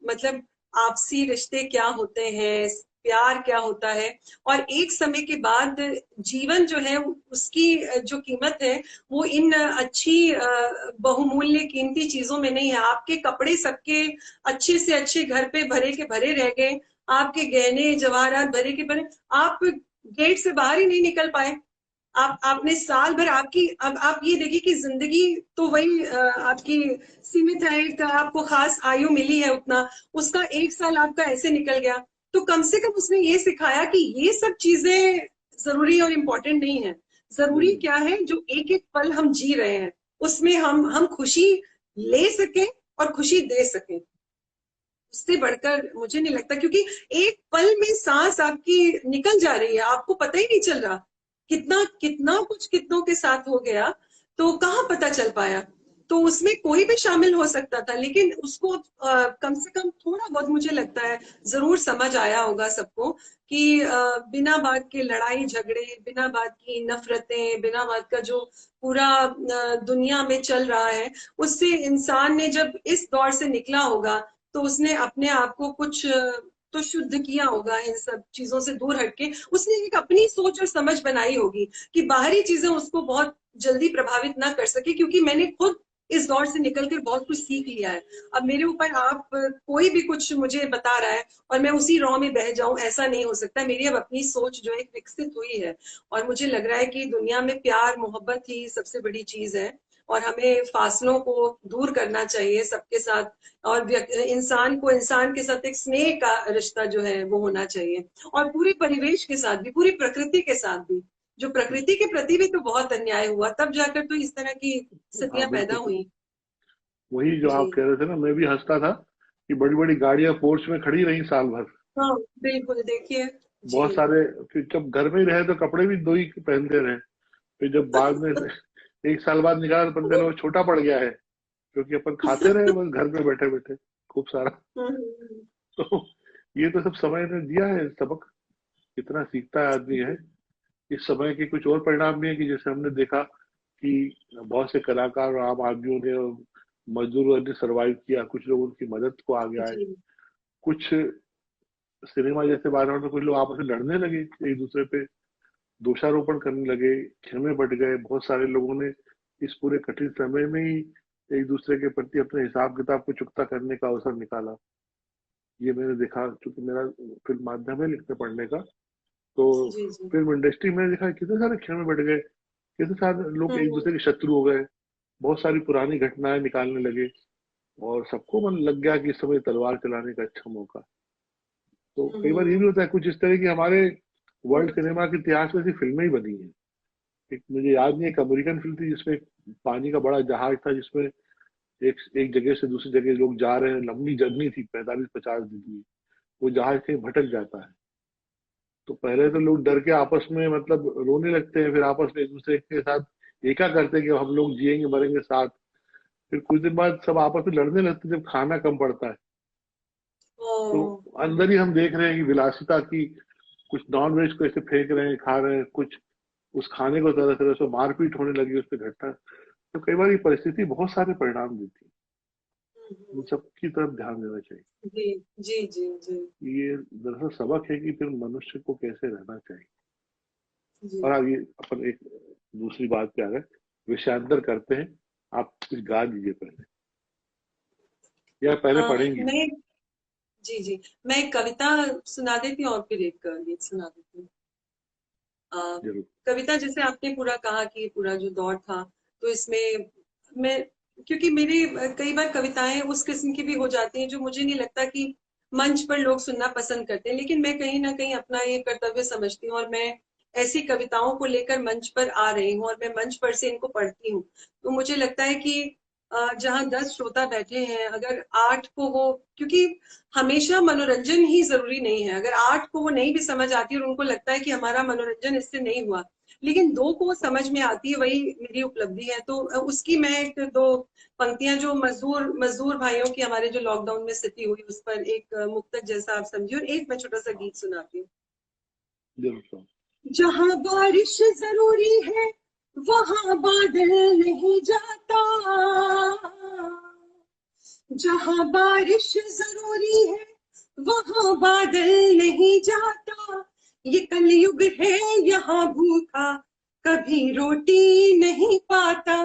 मतलब आपसी रिश्ते क्या होते हैं, प्यार क्या होता है। और एक समय के बाद जीवन जो है उसकी जो कीमत है वो इन अच्छी बहुमूल्य कीमती चीजों में नहीं है। आपके कपड़े सबके अच्छे से अच्छे घर पे भरे के भरे रह गए, आपके गहने जवाहरात भरे के भरे, आप गेट से बाहर ही नहीं निकल पाए। आपने साल भर आपकी, अब आप ये देखिए कि जिंदगी तो वही आपकी सीमित है, एक आपको खास आयु मिली है उतना, उसका 1 साल आपका ऐसे निकल गया। तो कम से कम उसने ये सिखाया कि ये सब चीजें जरूरी और इम्पोर्टेंट नहीं है। जरूरी नहीं क्या है, जो एक एक पल हम जी रहे हैं उसमें हम खुशी ले सकें और खुशी दे सकें। उससे बढ़कर मुझे नहीं लगता, क्योंकि एक पल में सांस आपकी निकल जा रही है, आपको पता ही नहीं चल रहा। कितना कितना कुछ कितनों के साथ हो गया, तो कहाँ पता चल पाया। तो उसमें कोई भी शामिल हो सकता था, लेकिन उसको कम से कम थोड़ा बहुत मुझे लगता है जरूर समझ आया होगा सबको कि बिना बात के लड़ाई झगड़े, बिना बात की नफरतें, बिना बात का जो पूरा दुनिया में चल रहा है, उससे इंसान ने जब इस दौर से निकला होगा तो उसने अपने आप को कुछ तो शुद्ध किया होगा, इन सब चीजों से दूर हटके उसने एक अपनी सोच और समझ बनाई होगी कि बाहरी चीजें उसको बहुत जल्दी प्रभावित ना कर सके, क्योंकि मैंने खुद इस दौर से निकलकर बहुत कुछ सीख लिया है। अब मेरे ऊपर आप कोई भी कुछ मुझे बता रहा है और मैं उसी रॉ में बह जाऊं, ऐसा नहीं हो सकता। मेरी अब अपनी सोच जो है विकसित हुई है और मुझे लग रहा है कि दुनिया में प्यार मोहब्बत ही सबसे बड़ी चीज है और हमें फासलों को दूर करना चाहिए सबके साथ, और इंसान को इंसान के साथ एक स्नेह का रिश्ता जो है वो होना चाहिए, और पूरे परिवेश के साथ भी, पूरी प्रकृति के साथ भी। जो प्रकृति के प्रति भी तो बहुत अन्याय हुआ, तब जाकर तो इस तरह की हाँ स्थितियां पैदा बिल्कुल। हुई। वही जो जी। आप कह रहे थे ना, मैं भी हंसता था कि बड़ी बड़ी गाड़ियां पोर्च में खड़ी रही साल भर। हाँ बिल्कुल, देखिए। जी। बहुत सारे, फिर जब घर में ही रहे तो कपड़े भी दो ही पहनते रहे। फिर जब बाद में एक साल बाद निकाला तो पता चला वो छोटा पड़ गया है, क्योंकि अपन खाते रहे बस घर में बैठे बैठे खूब सारा। हम्म। तो ये तो सब समय ने दिया है सबक, कितना सीखता है आदमी है। इस समय के कुछ और परिणाम भी है कि जैसे हमने देखा कि बहुत से कलाकार और आम आदमियों ने और मजदूरों ने सरवाइव किया, कुछ लोग उनकी मदद को आगे आए, जी। कुछ सिनेमा जैसे बारे में कुछ लोग आपस में लड़ने लगे, एक दूसरे पे दोषारोपण करने लगे, खेमे बट गए। बहुत सारे लोगों ने इस पूरे कठिन समय में ही एक दूसरे के प्रति अपने हिसाब किताब को चुकता करने का अवसर निकाला। ये मैंने देखा, क्योंकि मेरा फिल्म माध्यम है लिखने पढ़ने का। तो जी। जी। फिल्म इंडस्ट्री में देखा कितने सारे खेमे बट गए, कितने सारे लोग एक हम्म। दूसरे के शत्रु हो गए, बहुत सारी पुरानी घटनाएं निकालने लगे, और सबको मन लग गया कि इस समय तलवार चलाने का अच्छा मौका। तो कई बार ये भी हम्म। होता है कुछ इस तरह की हमारे वर्ल्ड सिनेमा के इतिहास में ऐसी फिल्में ही बनी हैं। एक मुझे याद नहीं, एक अमेरिकन फिल्म थी जिसमें एक पानी का बड़ा जहाज था, जिसमें एक एक जगह से दूसरी जगह लोग जा रहे हैं, लंबी जर्नी थी 45-50 दिन की। वो जहाज कहीं भटक जाता है, तो पहले तो लोग डर के आपस में मतलब रोने लगते हैं, फिर आपस में एक दूसरे के साथ एका करते हैं कि हम लोग जिएंगे मरेंगे साथ। फिर कुछ दिन बाद सब आपस में लड़ने लगते हैं जब खाना कम पड़ता है। ओ। तो अंदर ही हम देख रहे हैं कि विलासिता की, कुछ नॉन वेज को ऐसे फेंक रहे हैं, खा रहे हैं, कुछ उस खाने को तरह तरह से मारपीट होने लगी उस पर घटना। तो कई बार ये परिस्थिति बहुत सारे परिणाम देती है, इन सब की तरफ ध्यान देना चाहिए। जी। जी। जी। जी। ये दरअसल सबक है कि फिर मनुष्य को कैसे रहना चाहिए। जी। और आगे अपन एक दूसरी बात पे आ गए, विषयांतर करते हैं। आप कुछ गा दीजिए पहले, या पहले पढ़ेंगी? मैं, जी जी, मैं एक कविता सुना देती हूँ और फिर एक गीत सुना देती हूँ। अ, जरूर। कविता जैसे आपने पूरा कहा कि पूरा जो दौर था, तो इसमें मैं, क्योंकि मेरी कई बार कविताएं उस किस्म की भी हो जाती हैं जो मुझे नहीं लगता कि मंच पर लोग सुनना पसंद करते हैं, लेकिन मैं कहीं ना कहीं अपना ये कर्तव्य समझती हूँ और मैं ऐसी कविताओं को लेकर मंच पर आ रही हूँ और मैं मंच पर से इनको पढ़ती हूँ। तो मुझे लगता है कि जहाँ 10 श्रोता बैठे हैं, अगर 8 को वो, क्योंकि हमेशा मनोरंजन ही जरूरी नहीं है, अगर 8 को वो नहीं भी समझ आती और उनको लगता है कि हमारा मनोरंजन इससे नहीं हुआ, लेकिन 2 को वो समझ में आती है, वही मेरी उपलब्धि है। तो उसकी मैं एक दो पंक्तियां जो मजदूर मजदूर भाइयों की हमारे जो लॉकडाउन में स्थिति हुई उस पर एक मुक्तक जैसा आप समझिए, और एक मैं छोटा सा गीत सुनाती हूँ। जरूर सुनो। जहां बारिश जरूरी है वहां बादल नहीं जाता, जहां बारिश जरूरी है वहां बादल नहीं जाता, ये कलयुग है यहाँ भूखा कभी रोटी नहीं पाता,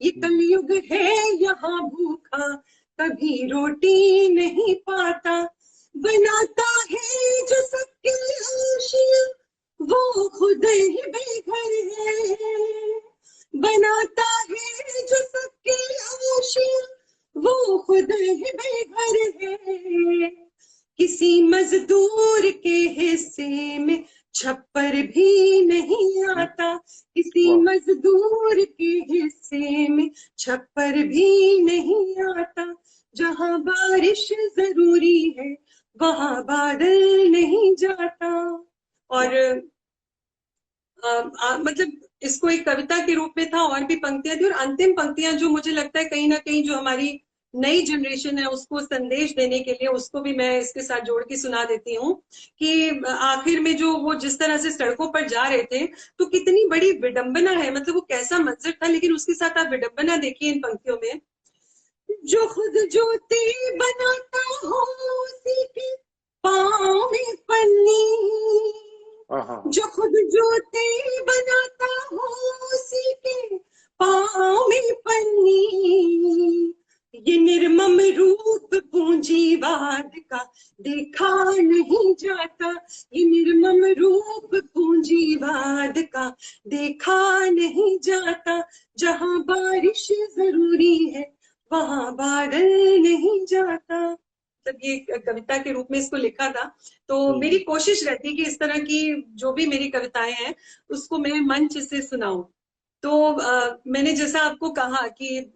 ये कलयुग है यहाँ भूखा कभी रोटी नहीं पाता, बनाता है जो सबके आशियां वो खुद ही बेघर है, बनाता है जो सबके आशियां वो खुद ही बेघर है, किसी मजदूर के हिस्से में छप्पर भी नहीं आता, किसी वाह। मजदूर के हिस्से में छप्पर भी नहीं आता, जहां बारिश जरूरी है वहां बादल नहीं जाता। वाह। और मतलब इसको एक कविता के रूप में था, और भी पंक्तियां थी, और अंतिम पंक्तियां जो मुझे लगता है कहीं ना कहीं जो हमारी नई जनरेशन है उसको संदेश देने के लिए, उसको भी मैं इसके साथ जोड़ के सुना देती हूँ कि आखिर में जो वो जिस तरह से सड़कों पर जा रहे थे, तो कितनी बड़ी विडंबना है, मतलब वो कैसा मंजर था, लेकिन उसके साथ आप विडंबना देखिए इन पंक्तियों में। जो खुद जूती बनाता हो उसी के पाँव में पन्नी, हाँ हाँ हाँ। जो खुद जूती बनाता हो उसी के पाँव में पन्नी, ये निर्मम रूप पूंजीवाद का देखा नहीं जाता, ये निर्मम रूप पूंजीवाद का देखा नहीं जाता, जहां बारिश जरूरी है वहां बादल नहीं जाता। मतलब ये कविता के रूप में इसको लिखा था। तो मेरी कोशिश रहती है कि इस तरह की जो भी मेरी कविताएं हैं उसको मैं मंच से सुनाऊं। तो मैंने जैसा आपको कहा कि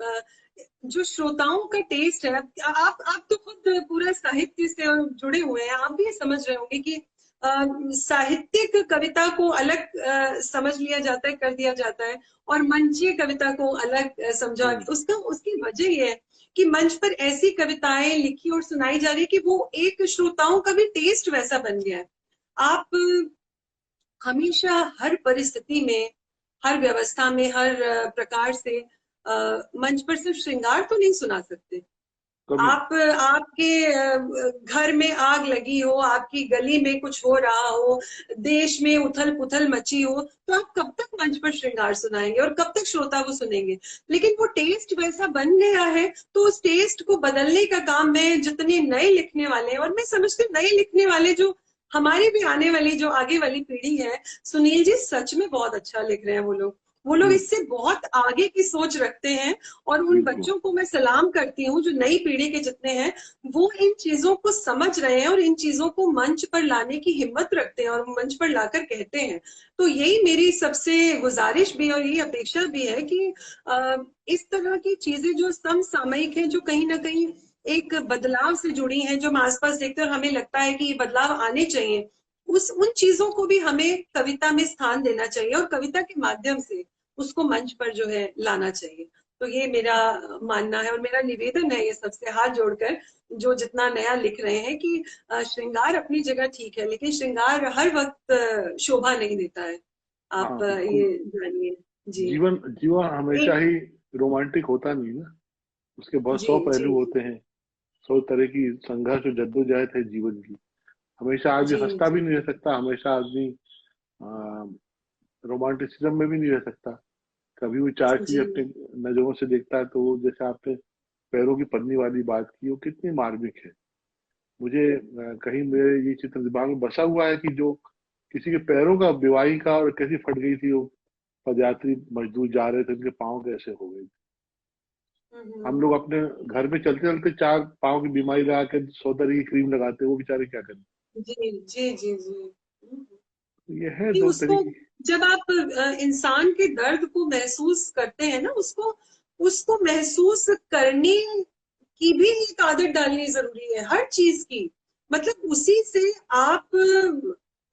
जो श्रोताओं का टेस्ट है, आप तो खुद पूरा साहित्य से जुड़े हुए हैं, आप भी ये समझ रहे होंगे कि साहित्यिक कविता को अलग समझ लिया जाता है, कर दिया जाता है, और मंचीय कविता को अलग समझा। उसका उसकी वजह ये है कि मंच पर ऐसी कविताएं लिखी और सुनाई जा रही है कि वो एक श्रोताओं का भी टेस्ट वैसा बन गया है। आप हमेशा हर परिस्थिति में, हर व्यवस्था में, हर प्रकार से मंच पर सिर्फ श्रृंगार तो नहीं सुना सकते। कभी आपके घर में आग लगी हो, आपकी गली में कुछ हो रहा हो, देश में उथल पुथल मची हो, तो आप कब तक मंच पर श्रृंगार सुनाएंगे और कब तक श्रोता को सुनेंगे? लेकिन वो टेस्ट वैसा बन गया है, तो उस टेस्ट को बदलने का काम में जितने नए लिखने वाले हैं, और मैं समझती हूँ नए लिखने वाले जो हमारी भी आने वाली जो आगे वाली पीढ़ी है, सुनील जी सच में बहुत अच्छा लिख रहे हैं वो लोग इससे बहुत आगे की सोच रखते हैं। और उन बिल्कुल बच्चों को मैं सलाम करती हूँ जो नई पीढ़ी के जितने हैं, वो इन चीजों को समझ रहे हैं और इन चीजों को मंच पर लाने की हिम्मत रखते हैं और मंच पर लाकर कहते हैं। तो यही मेरी सबसे गुजारिश भी और यही अपेक्षा भी है कि इस तरह की चीजें जो समसामयिक है, जो कहीं ना कहीं एक बदलाव से जुड़ी हैं, जो हम आसपास देखते हैं और हमें लगता है कि ये बदलाव आने चाहिए, उन चीजों को भी हमें कविता में स्थान देना चाहिए और कविता के माध्यम से उसको मंच पर जो है लाना चाहिए। तो ये मेरा मानना है और मेरा निवेदन है ये सबसे हाथ जोड़कर, जो जितना नया लिख रहे हैं, कि श्रृंगार अपनी जगह ठीक है, लेकिन श्रृंगार हर वक्त शोभा नहीं देता है। हाँ आप बिल्कुल। ये जानिए। जी जीवन जीवन हमेशा एक ही रोमांटिक होता नहीं ना, उसके बहुत जी 100 जी पहलू होते हैं, 100 तरह की संघर्ष और जद्दोजहद है जीवन की। हमेशा आदमी जी हंसता भी जी नहीं रह सकता, हमेशा आदमी रोमांटिसिज्म में भी नहीं रह सकता। कभी वो चार चीज जी अपने नजरों से देखता है, तो वो जैसे आपने पैरों की पन्नी वाली बात की, वो कितनी मार्मिक है। मुझे कहीं मेरे ये चित्र दिमाग में बसा हुआ है कि जो किसी के पैरों का बीमारी का और कैसी फट गई थी, वो पदयात्री मजदूर जा रहे थे, उनके पाँव कैसे हो गए। हम लोग हम्म, अपने घर में चलते चलते चार पाँव की बीमारी लगा के 100 तरह की क्रीम लगाते हैं, वो बेचारे क्या करें। जी जी जी जी ये है कि दो उसको तरीके। जब आप इंसान के दर्द को महसूस करते हैं ना, उसको उसको महसूस करने की भी एक आदत डालनी जरूरी है हर चीज की। मतलब उसी से आप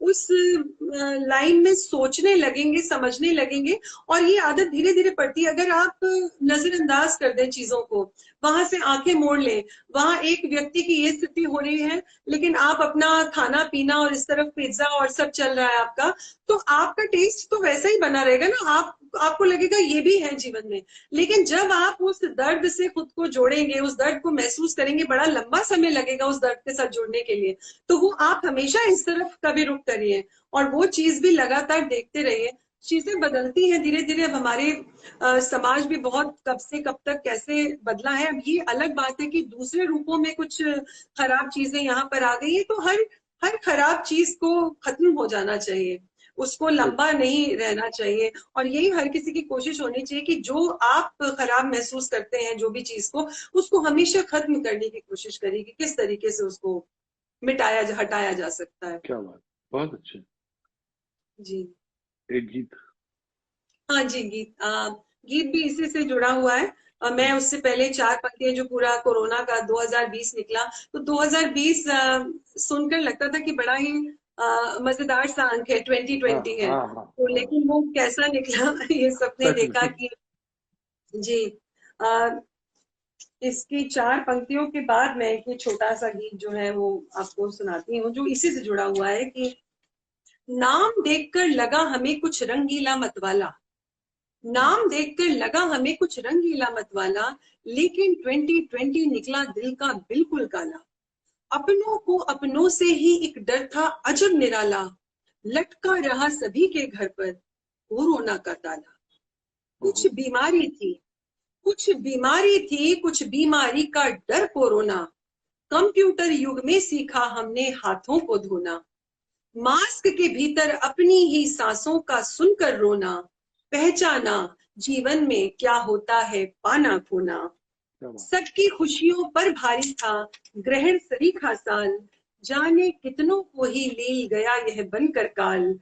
उस लाइन में सोचने लगेंगे, समझने लगेंगे, और ये आदत धीरे धीरे पड़ती है। अगर आप नजरअंदाज कर दें चीजों को, वहां से आंखें मोड़ लें, वहां एक व्यक्ति की ये स्थिति हो रही है लेकिन आप अपना खाना पीना और इस तरफ पिज्जा और सब चल रहा है आपका, तो आपका टेस्ट तो वैसा ही बना रहेगा ना। आपको लगेगा ये भी है जीवन में। लेकिन जब आप उस दर्द से खुद को जोड़ेंगे, उस दर्द को महसूस करेंगे, बड़ा लंबा समय लगेगा उस दर्द के साथ जुड़ने के लिए, तो वो आप हमेशा इस तरफ कभी रुक करिए और वो चीज भी लगातार देखते रहिए। चीजें बदलती हैं धीरे धीरे। अब हमारे समाज भी बहुत कब से कब तक कैसे बदला है। अब ये अलग बात है कि दूसरे रूपों में कुछ खराब चीजें यहाँ पर आ गई है, तो हर हर खराब चीज को खत्म हो जाना चाहिए, उसको लंबा नहीं रहना चाहिए। और यही हर किसी की कोशिश होनी चाहिए कि जो आप खराब महसूस करते हैं जो भी चीज को, उसको हमेशा खत्म करने की कोशिश करिए कि किस तरीके से उसको हटाया जा सकता है। क्या बात, बहुत अच्छे। जी एक गीत। हाँ जी, गीत भी इसी से जुड़ा हुआ है। मैं उससे पहले चार पंक्तियां, जो पूरा कोरोना का 2020 निकला, तो 2020 सुनकर लगता था कि बड़ा ही मजेदार सा अंक है, 2020 है। हाँ हाँ तो हाँ, लेकिन वो कैसा निकला ये सबने सच देखा में। कि जी। आ, इसकी 4 पंक्तियों के बाद मैं एक ये छोटा सा गीत जो है वो आपको सुनाती हूँ, जो इसी से जुड़ा हुआ है कि नाम देखकर लगा हमें कुछ रंगीला मतवाला, नाम देखकर लगा हमें कुछ रंगीला मतवाला, लेकिन 2020 निकला दिल का बिल्कुल काला। अपनों को अपनों से ही एक डर था अजब निराला, लटका रहा सभी के घर पर कोरोना का ताला। कुछ बीमारी थी, कुछ बीमारी थी, कुछ बीमारी का डर कोरोना, कंप्यूटर युग में सीखा हमने हाथों को धोना। मास्क के भीतर अपनी ही सांसों का सुनकर रोना, पहचाना जीवन में क्या होता है पाना खोना। क्या बात। सबकी खुशियों पर भारी था ग्रहण सरीखा साल, जाने कितनों को ही ले गया यह बनकर काल।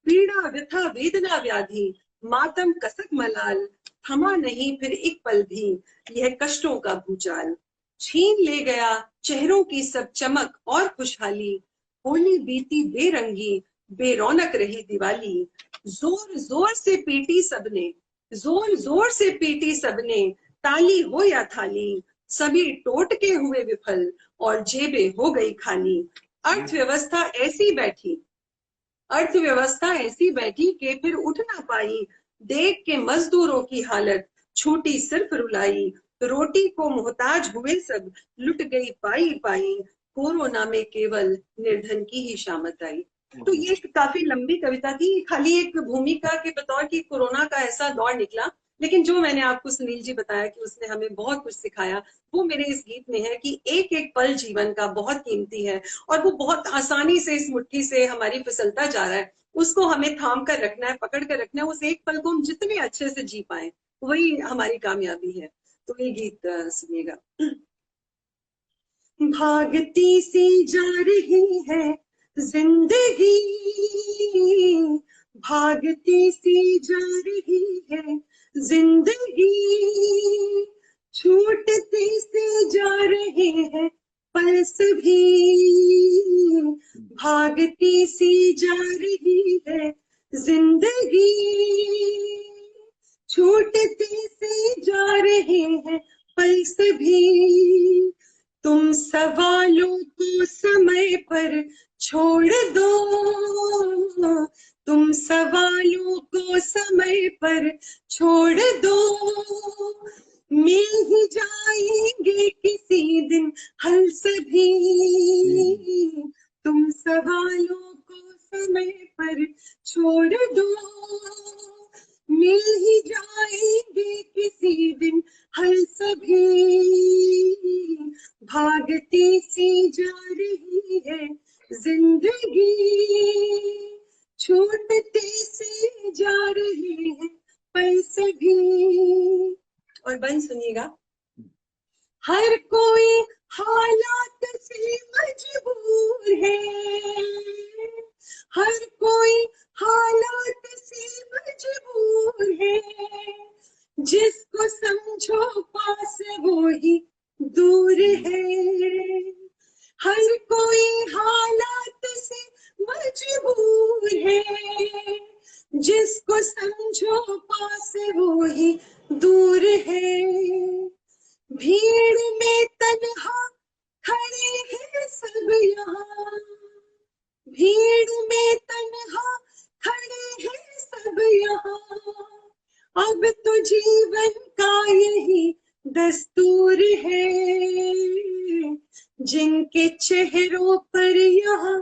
पीड़ा व्यथा वेदना व्याधि मातम कसक मलाल, थमा नहीं फिर एक पल भी यह कष्टों का भूचाल। छीन ले गया चेहरों की सब चमक और खुशहाली, होली बीती बेरंगी बेरौनक रही दिवाली। जोर जोर से पीटी सबने, जोर जोर से पीटी सबने, ताली हो या थाली, सभी टोटके हुए विफल और जेबें हो गई खाली। अर्थव्यवस्था ऐसी बैठी, अर्थव्यवस्था ऐसी बैठी कि फिर उठ ना पाई, देख के मजदूरों की हालत छूटी सिर्फ रुलाई। रोटी को मोहताज हुए सब, लुट गई पाई पाई, कोरोना में केवल निर्धन की ही शामत आई। तो ये एक काफी लंबी कविता थी, खाली एक भूमिका के बतौर की कोरोना का ऐसा दौर निकला, लेकिन जो मैंने आपको सुनील जी बताया कि उसने हमें बहुत कुछ सिखाया, वो मेरे इस गीत में है कि एक एक पल जीवन का बहुत कीमती है और वो बहुत आसानी से इस मुट्ठी से हमारी फिसलता जा रहा है। उसको हमें थाम कर रखना है, पकड़ कर रखना है, उस एक पल को हम जितने अच्छे से जी पाए वही हमारी कामयाबी है। तो ये गीत सुनिएगा। भागती सी जा रही है जिंदगी, भागती सी जा रही है जिंदगी, छूटती सी जा रहे हैं पल्स भी, भागती सी जा रही है जिंदगी, छूटती सी जा रहे हैं पल्स भी। तुम सवालों को समय पर छोड़ दो, तुम सवालों को समय पर छोड़ दो, मिल ही जाएंगे किसी दिन हल सभी। तुम सवालों को समय पर छोड़ दो, मिल ही जाएंगे किसी दिन हल सभी। भागती सी जा रही है जिंदगी, छूटती सी जा रही है पल सभी। और बन सुनिएगा। हर कोई हालात से मजबूर है, हर कोई हालात से मजबूर है, जिसको समझो पास वो ही दूर है। हर कोई हालात से मजबूर है, जिसको समझो पास वो ही दूर है। भीड़ में तन्हा खड़े हैं सब यहाँ, भीड़ में तन्हा खड़े हैं सब यहाँ, अब तो जीवन का यही दस्तूर है। जिनके चेहरों पर यहाँ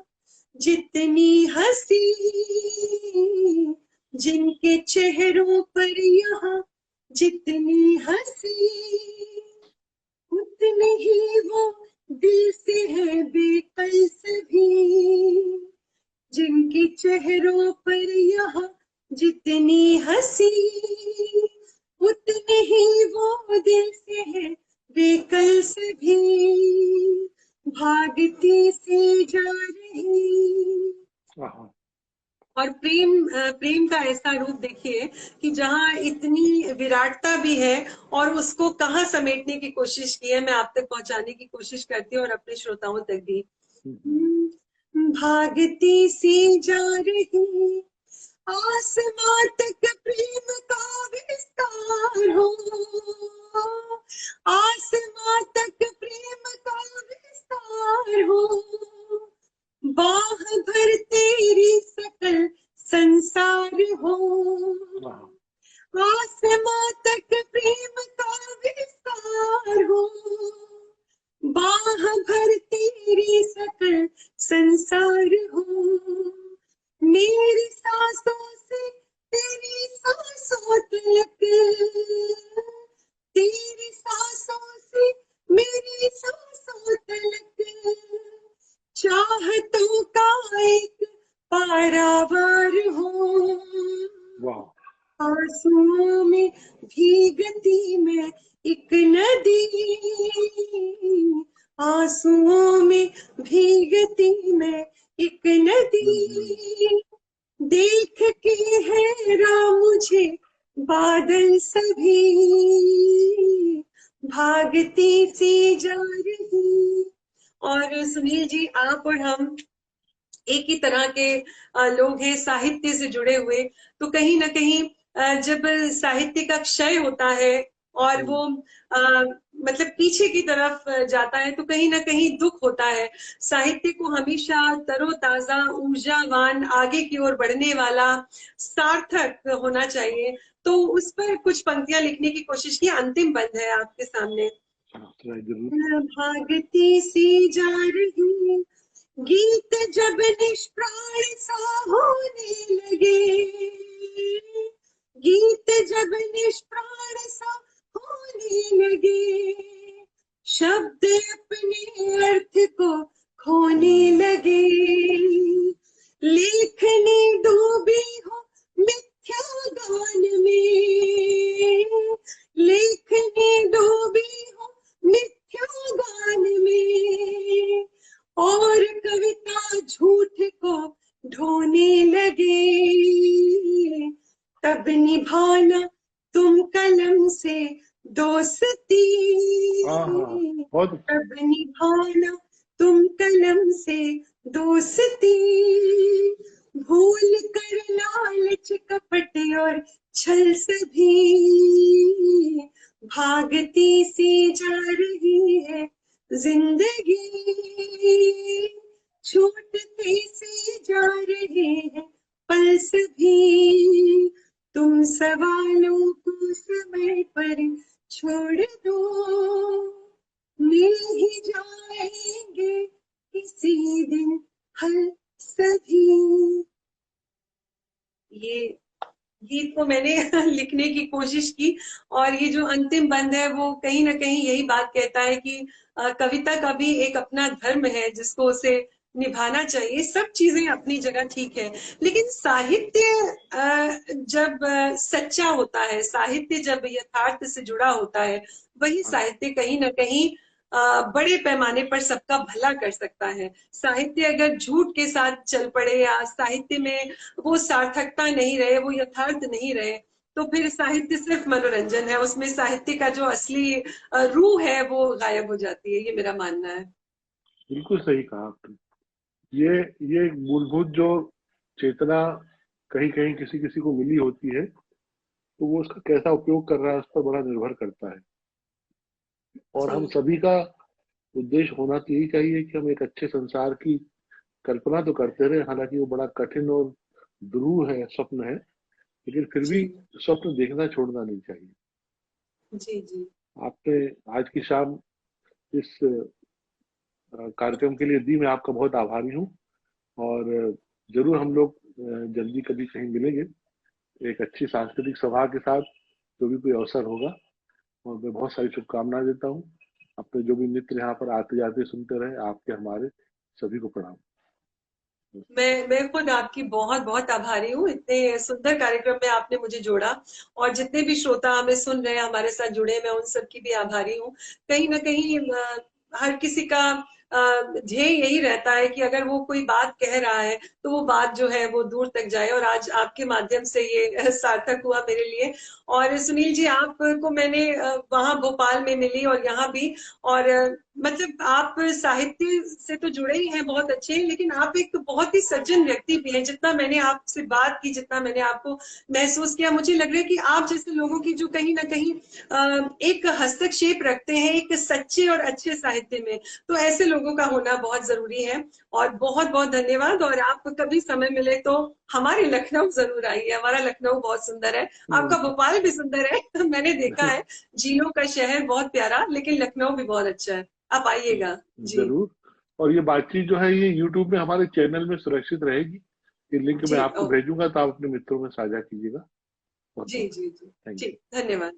जितनी हंसी, जिनके चेहरों पर यहाँ जितनी हंसी, उतने ही वो दिल से है बेकल्स भी। जिनके चेहरों पर यहाँ जितनी हंसी, उतने ही वो दिल से है बेकल्स भी। भागती सी जा रही। और प्रेम का ऐसा रूप देखिए कि जहाँ इतनी विराटता भी है और उसको कहाँ समेटने की कोशिश की है, मैं आप तक पहुंचाने की कोशिश करती हूँ और अपने श्रोताओं तक भी। भागती सी जा रही आसमां तक प्रेम का विस्तार हो, आसमां तक प्रेम का विस्तार हो, बाह भर तेरी सकल संसार हो, आसमां तक प्रेम का विस्तार हो, बाह भर तेरी सकल संसार हो, मेरी सांसों से तेरी सांसों तक, तेरी सांसों से मेरी सांसों तक, चाहतों का एक पारावार हो, आंसुओं में भीगती मैं एक नदी, आंसुओं में भीगती मैं एक नदी, देख के हैरान मुझे बादल सभी, भागती सी जा रही। और सुनील जी, आप और हम एक ही तरह के लोग हैं, साहित्य से जुड़े हुए। तो कहीं ना कहीं जब साहित्य का क्षय होता है और वो मतलब पीछे की तरफ जाता है, तो कहीं ना कहीं दुख होता है। साहित्य को हमेशा तरोताजा, ऊर्जावान, आगे की ओर बढ़ने वाला, सार्थक होना चाहिए। तो उस पर कुछ पंक्तियां लिखने की कोशिश की। अंतिम बंद है आपके सामने। भागती सी जा रही, गीत जब निष्प्राण सा होने लगे, गीत जब निष्प्राण सा होने लगे, शब्द अपने अर्थ को खोने लगे, लेखनी डूबी हो मिथ्या गान में, लेखनी डूबी हो मिथ्या गान में, और कविता झूठ को ढोने लगे, तब निभाना तुम कलम से दोस्ती, तब निभाना तुम कलम से दोस्ती, भूल कर लालच कपट और छल सभी, भागती सी जा रही है जिंदगी, छूटते से जा रहे हैं पल सभी, तुम सवालों को समय पर छोड़ दो, मिल ही जाएंगे किसी दिन हल सभी। ये गीत को मैंने लिखने की कोशिश की, और ये जो अंतिम बंद है वो कहीं ना कहीं यही बात कहता है कि कविता का भी एक अपना धर्म है जिसको उसे निभाना चाहिए। सब चीजें अपनी जगह ठीक है, लेकिन साहित्य जब सच्चा होता है, साहित्य जब यथार्थ से जुड़ा होता है, वही साहित्य कहीं ना कहीं बड़े पैमाने पर सबका भला कर सकता है। साहित्य अगर झूठ के साथ चल पड़े, या साहित्य में वो सार्थकता नहीं रहे, वो यथार्थ नहीं रहे, तो फिर साहित्य सिर्फ मनोरंजन है, उसमें साहित्य का जो असली रूह है वो गायब हो जाती है। ये मेरा मानना है। बिल्कुल सही कहा आपने। ये मूलभूत जो चेतना कहीं कहीं किसी किसी को मिली होती है, तो वो उसका कैसा उपयोग कर रहा है उस पर बड़ा निर्भर करता है। और हम सभी का उद्देश्य होना तो यही चाहिए कि हम एक अच्छे संसार की कल्पना तो करते रहे, हालांकि वो बड़ा कठिन और दुरूह है, स्वप्न है, लेकिन फिर भी स्वप्न देखना छोड़ना नहीं चाहिए। जी जी। आपने आज की शाम इस कार्यक्रम के लिए दी, मैं आपका बहुत आभारी हूँ। और जरूर हम लोग जल्दी कभी कहीं मिलेंगे एक अच्छी सांस्कृतिक सभा के साथ, जो भी कोई अवसर होगा। और मैं बहुत सारी शुभकामनाएं देता हूँ। अपने जो भी मित्र यहाँ पर आते जाते सुनते रहे, आपके हमारे सभी को प्रणाम। मैं खुद आपकी बहुत बहुत आभारी हूँ। इतने सुंदर कार्यक्रम में आपने मुझे जोड़ा, और जितने भी श्रोता हमें सुन रहे हैं, हमारे साथ जुड़े, मैं उन सब की भी आभारी हूँ। कहीं ना कहीं हर किसी का ध्येय यही रहता है कि अगर वो कोई बात कह रहा है तो वो बात जो है वो दूर तक जाए, और आज आपके माध्यम से ये सार्थक हुआ मेरे लिए। और सुनील जी, आपको मैंने वहां भोपाल में मिली और यहाँ भी, और मतलब आप साहित्य से तो जुड़े ही हैं, बहुत अच्छे हैं, लेकिन आप एक बहुत ही सज्जन व्यक्ति भी हैं। जितना मैंने आपसे बात की, जितना मैंने आपको महसूस किया, मुझे लग रहा है कि आप जैसे लोगों की जो कहीं ना कहीं एक हस्तक्षेप रखते हैं एक सच्चे और अच्छे साहित्य में, तो ऐसे लोगों का होना बहुत जरूरी है। और बहुत बहुत धन्यवाद। और आप कभी समय मिले तो हमारे लखनऊ जरूर आइए, हमारा लखनऊ बहुत सुंदर है, आपका भोपाल भी सुंदर है मैंने देखा है, झीलों का शहर बहुत प्यारा, लेकिन लखनऊ भी बहुत अच्छा है, आप आइएगा जी। जरूर। और ये बातचीत जो है ये यूट्यूब में हमारे चैनल में सुरक्षित रहेगी। ये लिंक मैं जी आपको भेजूंगा, तो आप अपने मित्रों में साझा कीजिएगा। बहुत जी बहुत जी जी थैंक यू। ठीक, धन्यवाद।